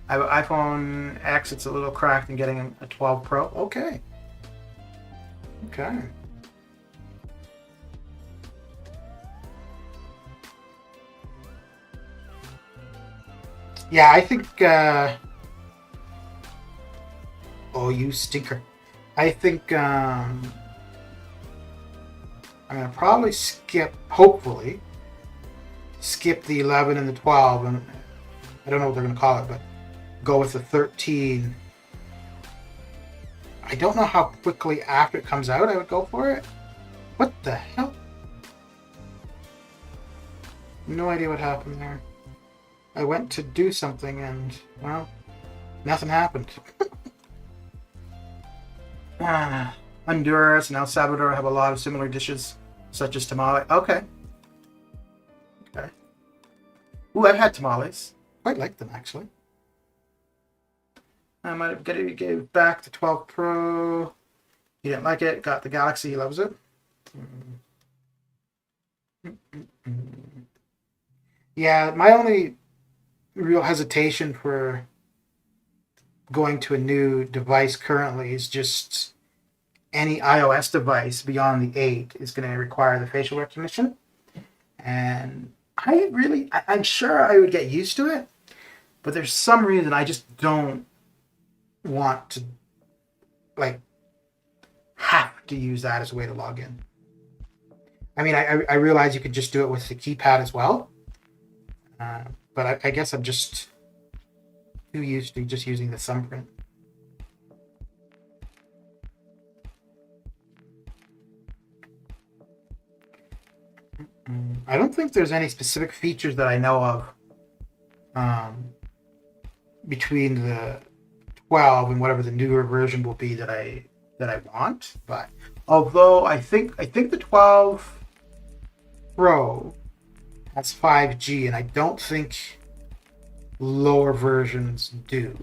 I have an iPhone X, it's a little cracked and getting a 12 Pro. Okay. Okay. Yeah, I think, oh, you stinker. I think, I'm going to probably hopefully, skip the 11 and the 12, and I don't know what they're going to call it, but go with the 13. I don't know how quickly after it comes out I would go for it. What the hell? No idea what happened there. I went to do something and, well, nothing happened. Honduras and El Salvador have a lot of similar dishes, such as tamale. Okay. Okay. Ooh, I've had tamales. Quite like them, actually. I might have gave back the 12 Pro. He didn't like it. Got the Galaxy. He loves it. Yeah, my only real hesitation for going to a new device currently is just any iOS device beyond the 8 is going to require the facial recognition. And I'm sure I would get used to it, but there's some reason I just don't want to, like, have to use that as a way to log in. I mean, I realize you could just do it with the keypad as well, but I guess I'm just too used to just using the thumbprint. I don't think there's any specific features that I know of between the 12 and whatever the newer version will be that I want. But although I think the 12 Pro has 5G, and I don't think lower versions do,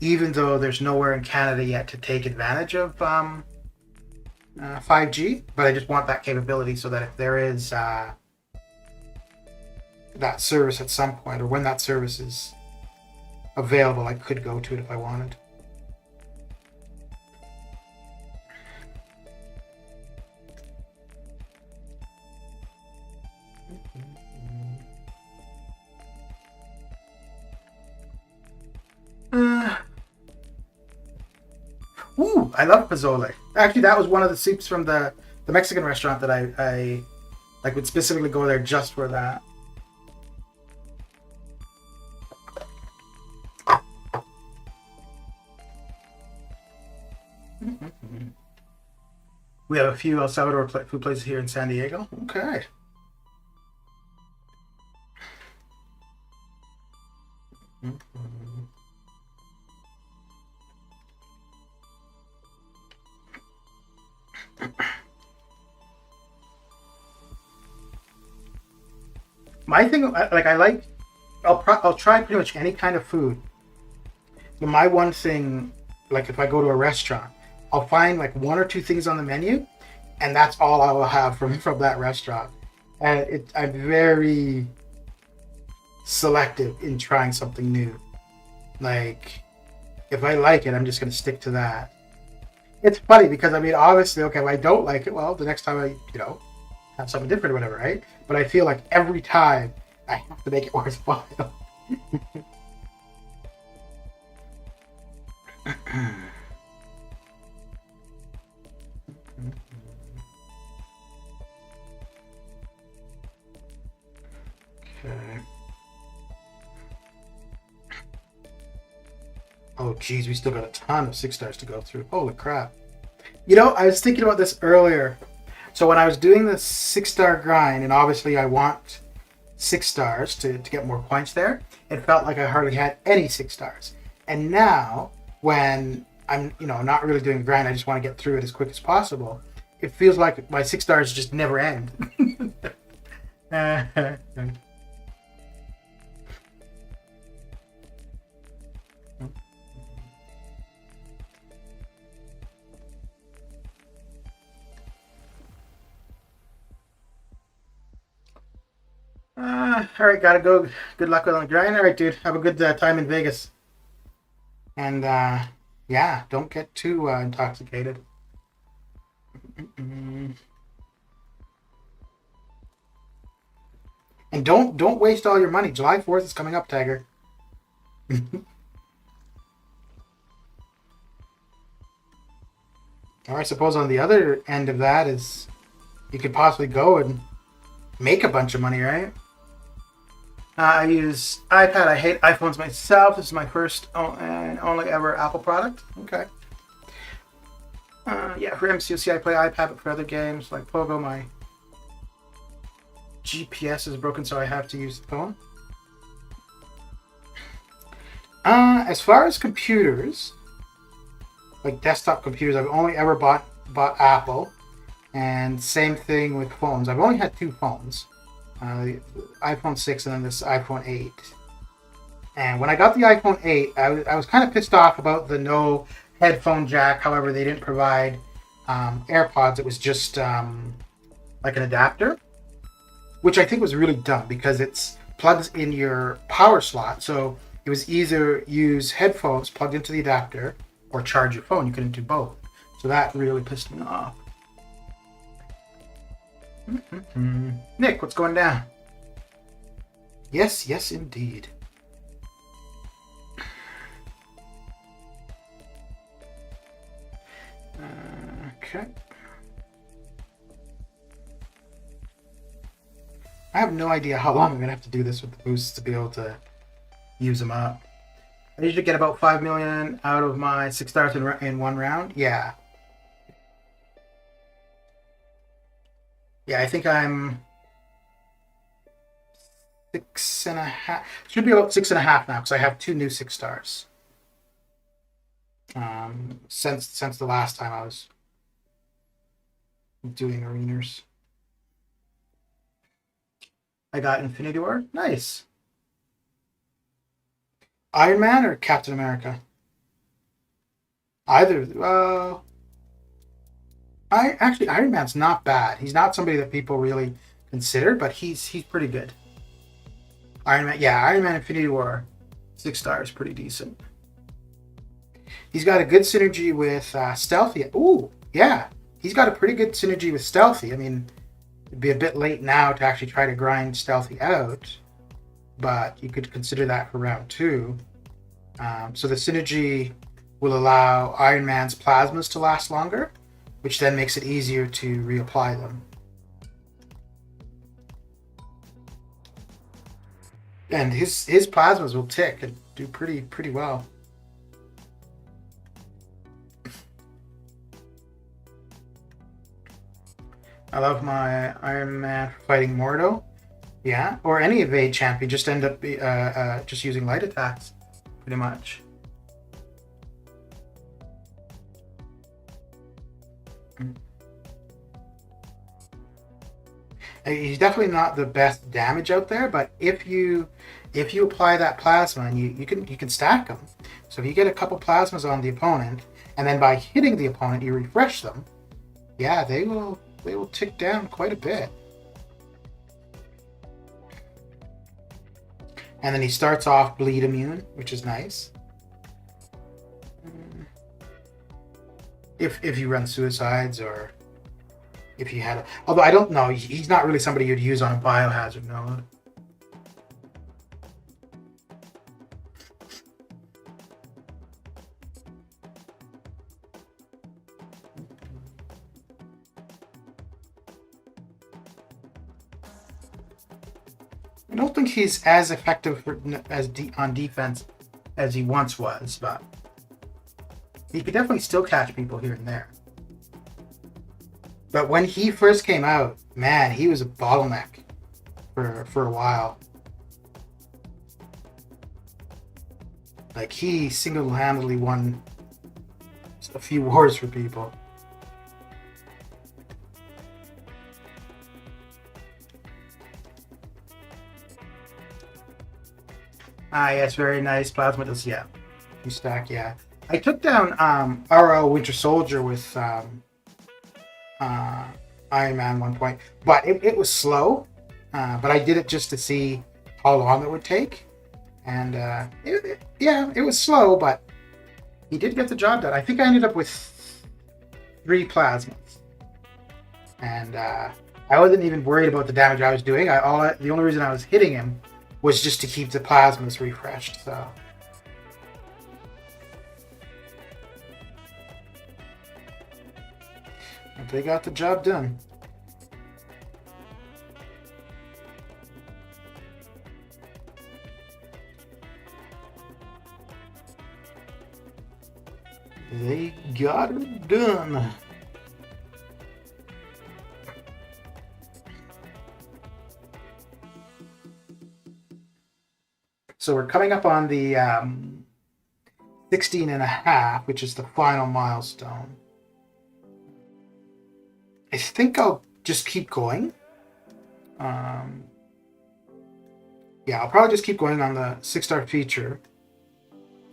even though there's nowhere in Canada yet to take advantage of 5G. But I just want that capability so that if there is that service at some point, or when that service is available, I could go to it if I wanted. Ooh, I love pozole. Actually, that was one of the soups from the Mexican restaurant that I like would specifically go there just for that. We have a few El Salvador food places here in San Diego. Okay. My thing, like, I'll try pretty much any kind of food. But my one thing, like if I go to a restaurant, I'll find like one or two things on the menu, and that's all I will have from that restaurant. And I'm very selective in trying something new. Like, if I like it, I'm just going to stick to that. It's funny because, I mean, obviously, okay, if I don't like it, well, the next time I, have something different or whatever, right? But I feel like every time I have to make it worthwhile. Okay. Oh, geez, we still got a ton of 6 stars to go through. Holy crap. You know, I was thinking about this earlier. So when I was doing the 6-star grind, and obviously I want 6 stars to get more points there, it felt like I hardly had any 6 stars. And now, when I'm, not really doing the grind, I just want to get through it as quick as possible, it feels like my 6 stars just never end. All right, gotta go. Good luck on the grind. All right, dude. Have a good time in Vegas. And yeah, don't get too intoxicated. And don't waste all your money. July 4th is coming up, Tiger. Or I suppose on the other end of that is you could possibly go and make a bunch of money, right? I use iPad. I hate iPhones myself. This is my first and only ever Apple product. Okay. Yeah, for MCOC I play iPad, but for other games like Pogo, my GPS is broken, so I have to use the phone. As far as computers, like desktop computers, I've only ever bought Apple, and same thing with phones. I've only had 2 phones. The iPhone 6 and then this iPhone 8. And when I got the iPhone 8, I was kind of pissed off about the no headphone jack. However, they didn't provide AirPods. It was just like an adapter, which I think was really dumb because it's plugs in your power slot. So it was either use headphones plugged into the adapter or charge your phone. You couldn't do both. So that really pissed me off. Nick, what's going down? Yes, indeed. Okay. I have no idea how long I'm going to have to do this with the boosts to be able to use them up. I usually get about 5 million out of my 6 stars in one round. Yeah. Yeah, I think I'm 6.5. Should be about 6.5 now because I have 2 new 6 stars. Since the last time I was doing arenas. I got Infinity War. Nice. Iron Man or Captain America? Either. Iron Man's not bad. He's not somebody that people really consider, but he's pretty good. Iron Man Infinity War, 6 stars, pretty decent. He's got a good synergy with Stealthy. Ooh, yeah. He's got a pretty good synergy with Stealthy. I mean, it'd be a bit late now to actually try to grind Stealthy out, but you could consider that for round 2. So the synergy will allow Iron Man's plasmas to last longer, which then makes it easier to reapply them. And his plasmas will tick and do pretty well. I love my Iron Man fighting Mordo. Yeah, or any evade champion just end up just using light attacks, pretty much. He's definitely not the best damage out there, but if you apply that plasma, and you can stack them. So if you get a couple plasmas on the opponent, and then by hitting the opponent you refresh them, yeah, they will tick down quite a bit. And then he starts off bleed immune, which is nice. If you run suicides, or if he had although I don't know, he's not really somebody you'd use on a biohazard node. I don't think he's as effective on defense as he once was, but he could definitely still catch people here and there. But when he first came out, man, he was a bottleneck for a while. Like, he single-handedly won a few wars for people. Ah, yes, very nice. Plasma does, yeah. You stack, yeah. I took down RL Winter Soldier with Iron Man 1 point, but it was slow. But I did it just to see how long it would take. And it was slow, but he did get the job done. I think I ended up with 3 plasmas. And I wasn't even worried about the damage I was doing. The only reason I was hitting him was just to keep the plasmas refreshed. So. But they got the job done. They got it done. So we're coming up on the 16 and a half, which is the final milestone. I think I'll just keep going. Yeah, I'll probably just keep going on the 6-star feature.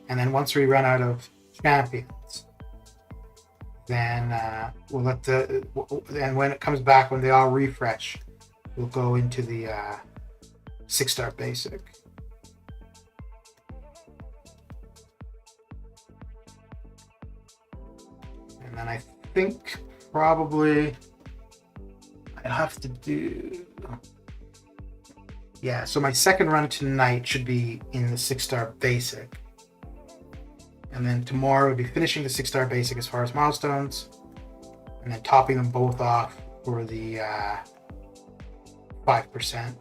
And then once we run out of champions, then we'll let and when it comes back, when they all refresh, we'll go into the 6-star basic. And then I think probably I'd have to do... Yeah, so my second run tonight should be in the 6-star basic. And then tomorrow would be finishing the 6-star basic as far as milestones, and then topping them both off for the 5%.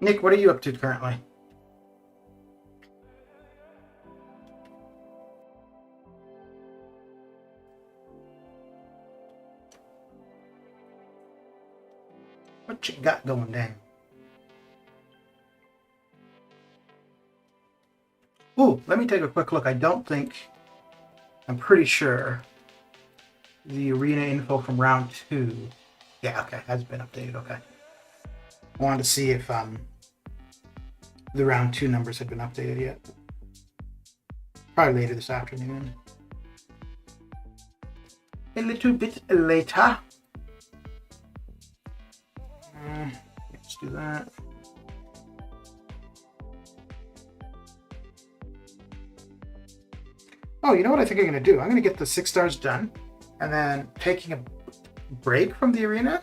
Nick, what are you up to currently? What you got going down? Ooh, let me take a quick look. I'm pretty sure the arena info from round 2. Yeah, okay, has been updated, okay. I wanted to see if the round 2 numbers had been updated yet. Probably later this afternoon. A little bit later. Let's do that. Oh, you know what I think I'm going to do? I'm going to get the 6 stars done, and then taking a break from the arena,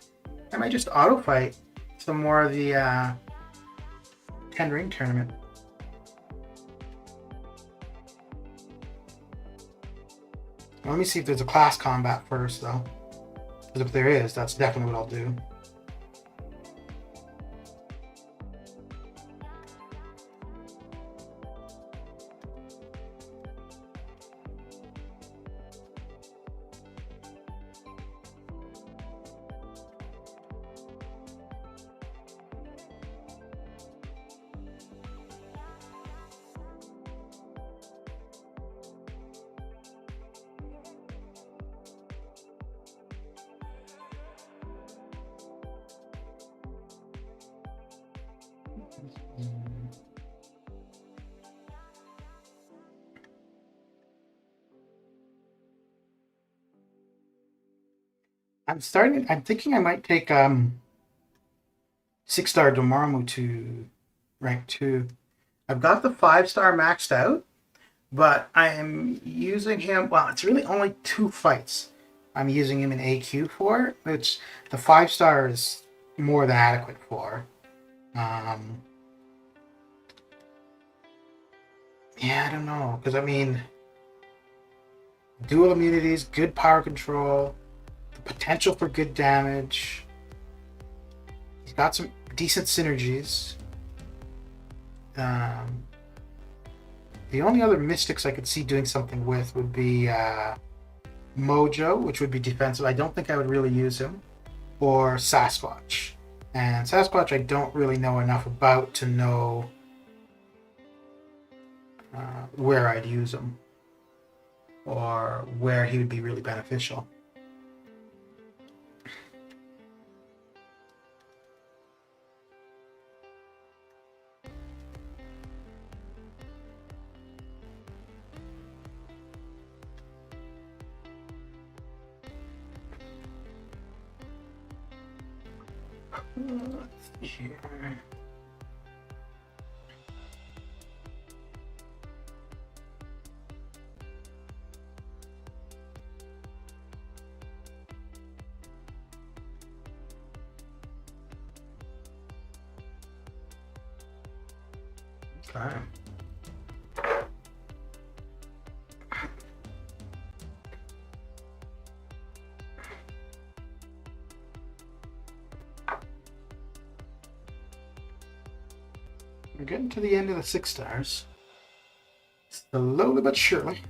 I might just auto fight some more of the 10 ring tournament. Well, let me see if there's a class combat first, though. Because if there is, that's definitely what I'll do. I'm thinking I might take 6-star Dormammu to rank 2. I've got the 5-star maxed out, but I am using him. Well, it's really only 2 fights I'm using him in AQ for, which the 5-star is more than adequate for. Yeah, I don't know, because I mean, dual immunities, good power control, the potential for good damage. He's got some decent synergies. The only other mystics I could see doing something with would be Mojo, which would be defensive. I don't think I would really use him, or Sasquatch. And Sasquatch I don't really know enough about to know where I'd use him or where he would be really beneficial. Let's see here. Okay. We're getting to the end of the 6 stars. Slowly but surely.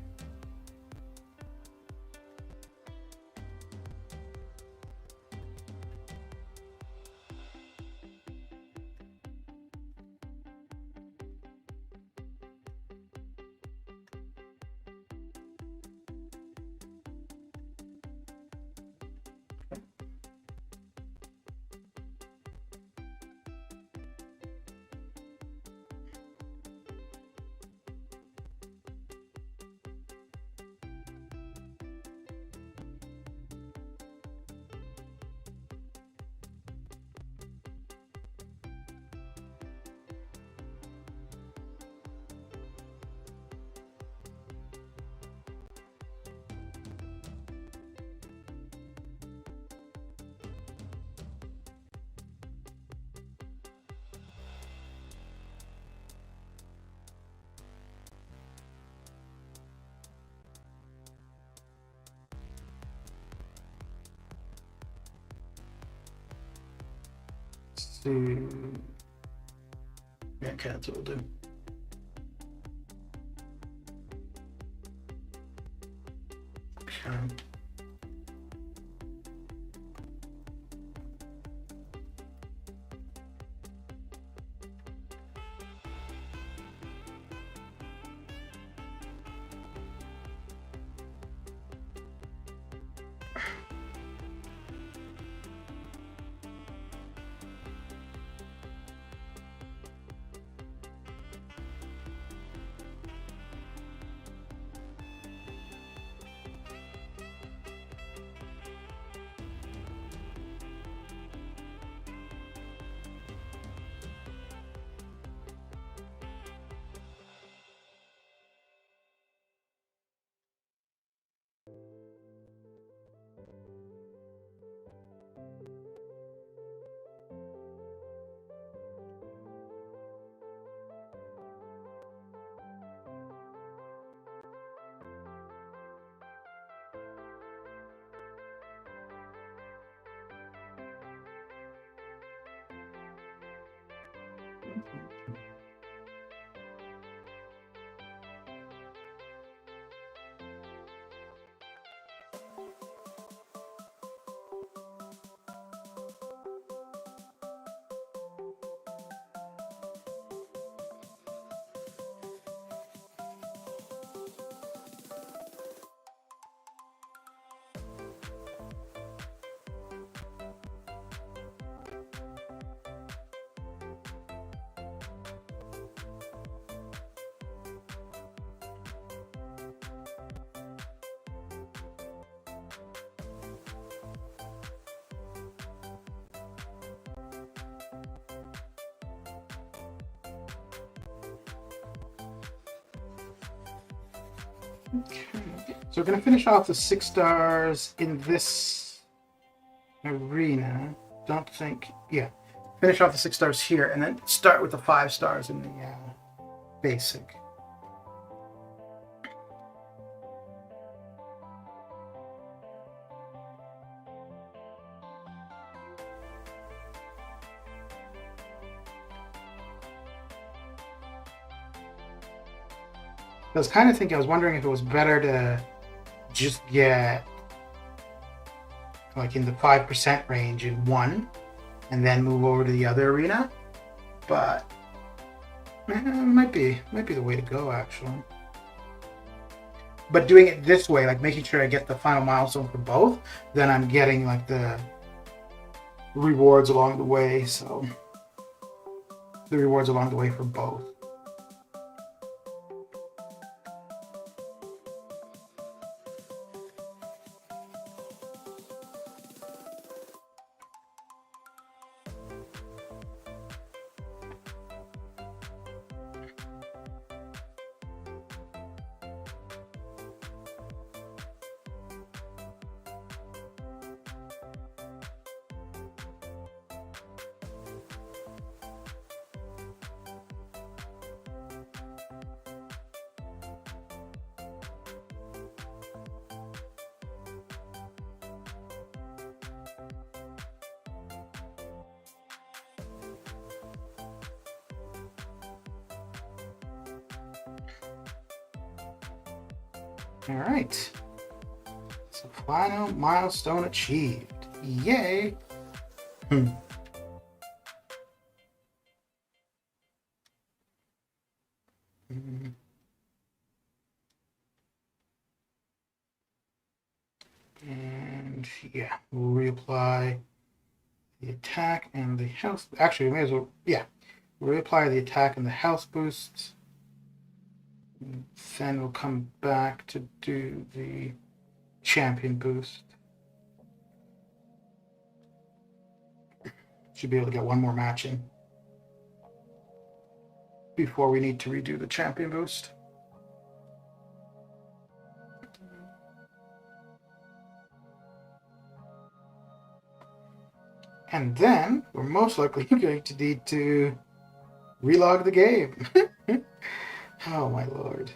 Yeah, cancel will do. Okay. Okay. So we're going to finish off the 6 stars in this arena. Don't think... Yeah. Finish off the 6 stars here, and then start with the 5 stars in the basic. I was kind of thinking, I was wondering if it was better to just get like in the 5% range in one and then move over to the other arena, but might be the way to go actually. But doing it this way, like making sure I get the final milestone for both, then I'm getting like the rewards along the way. So the rewards along the way for both. All right. So final milestone achieved. Yay! And yeah, we'll reapply the attack and the health. Actually, we may as well, yeah, we'll reapply the attack and the health boosts. Then we'll come back to do the champion boost. Should be able to get one more match in before we need to redo the champion boost. And then we're most likely going to need to relog the game. Oh my lord.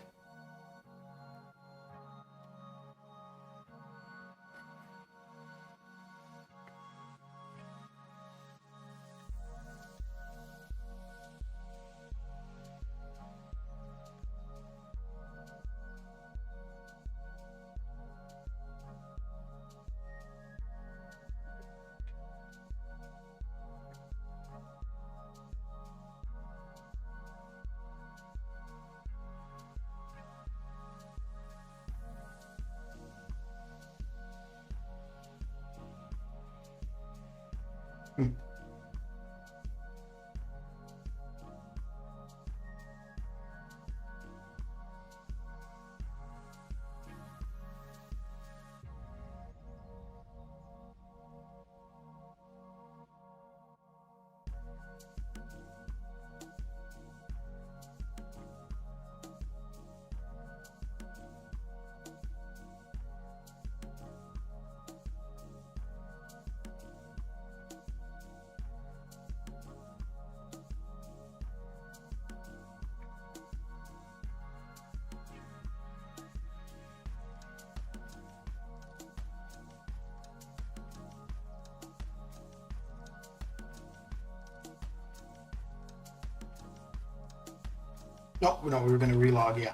No, we were going to relog, yeah.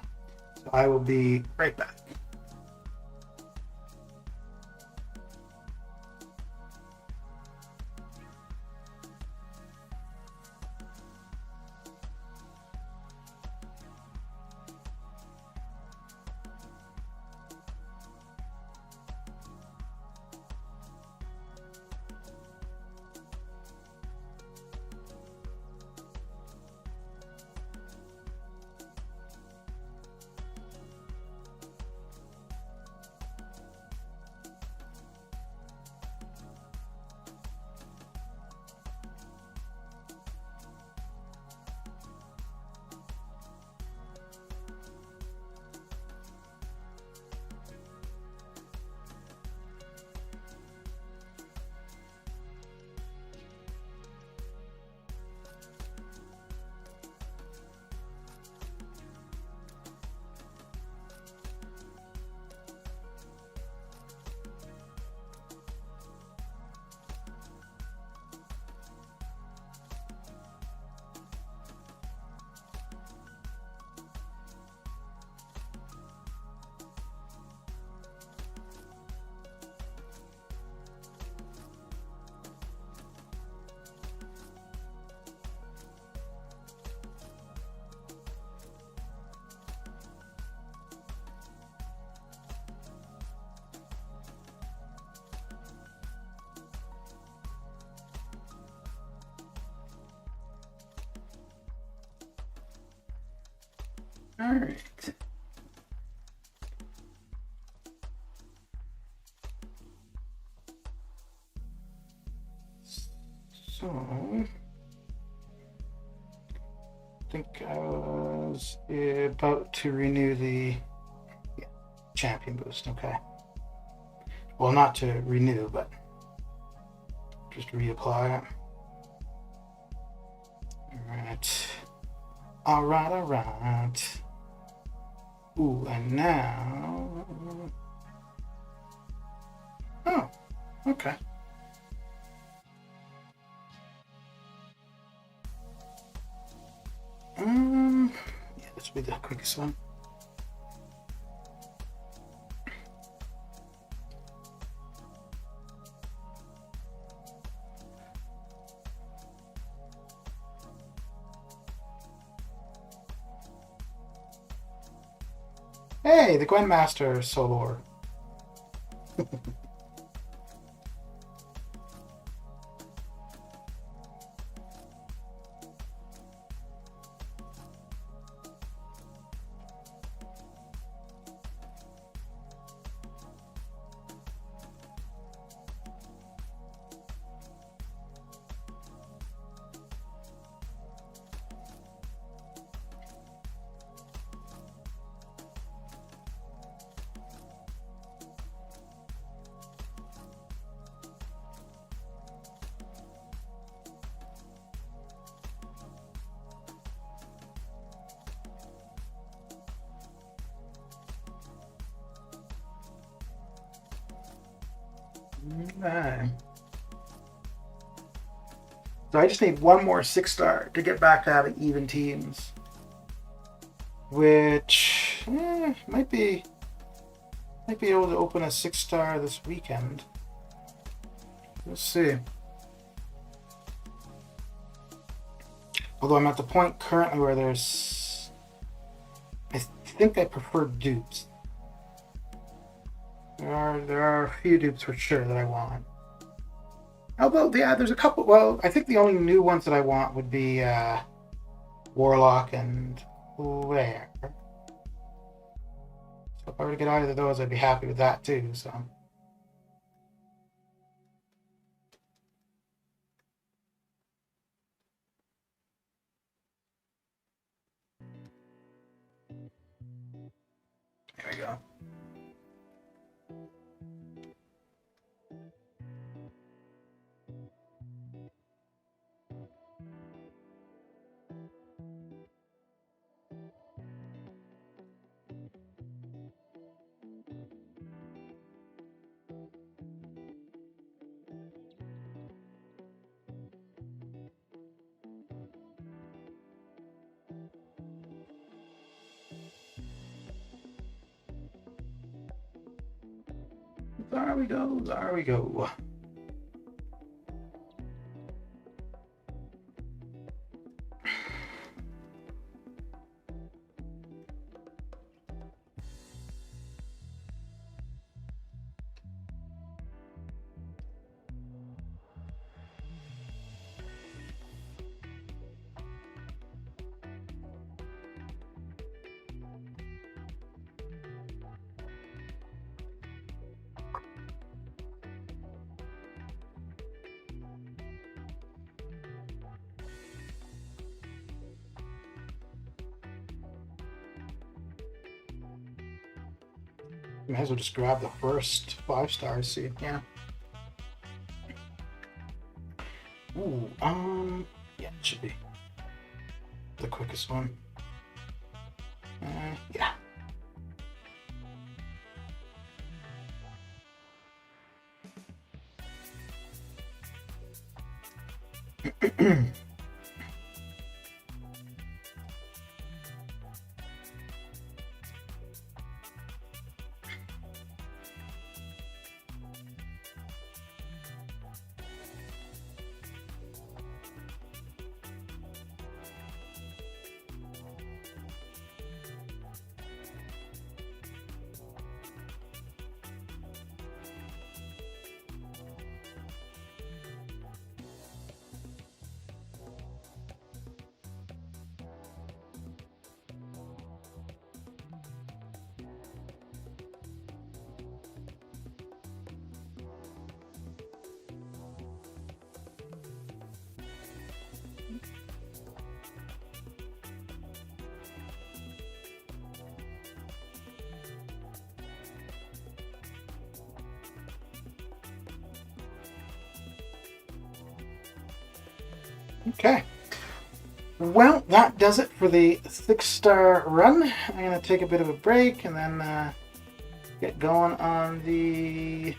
So I will be right back. All right. So, I think I was about to renew the champion boost. Okay. Well, not to renew, but just reapply it. All right. Ooh, and now. Oh, okay. Yeah, this will be the quickest one. Hey, the Gwynmaster Solor. Okay. So I just need one more 6-star to get back to having even teams, which might be able to open a 6-star this weekend. We'll see. Although I'm at the point currently where I think I prefer dupes. There are a few dupes for sure that I want. Although, yeah, there's a couple. Well, I think the only new ones that I want would be Warlock and Flare. So if I were to get either of those, I'd be happy with that too. So. There we go. There we go. There we go. Might as well just grab the first 5 stars. See, yeah. Ooh, yeah, it should be the quickest one. Yeah. Okay. Well, that does it for the 6-star run. I'm going to take a bit of a break and then get going on the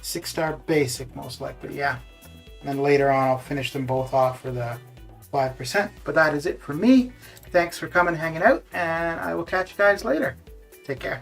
6-star basic, most likely, yeah. And then later on, I'll finish them both off for the 5%. But that is it for me. Thanks for coming and hanging out, and I will catch you guys later. Take care.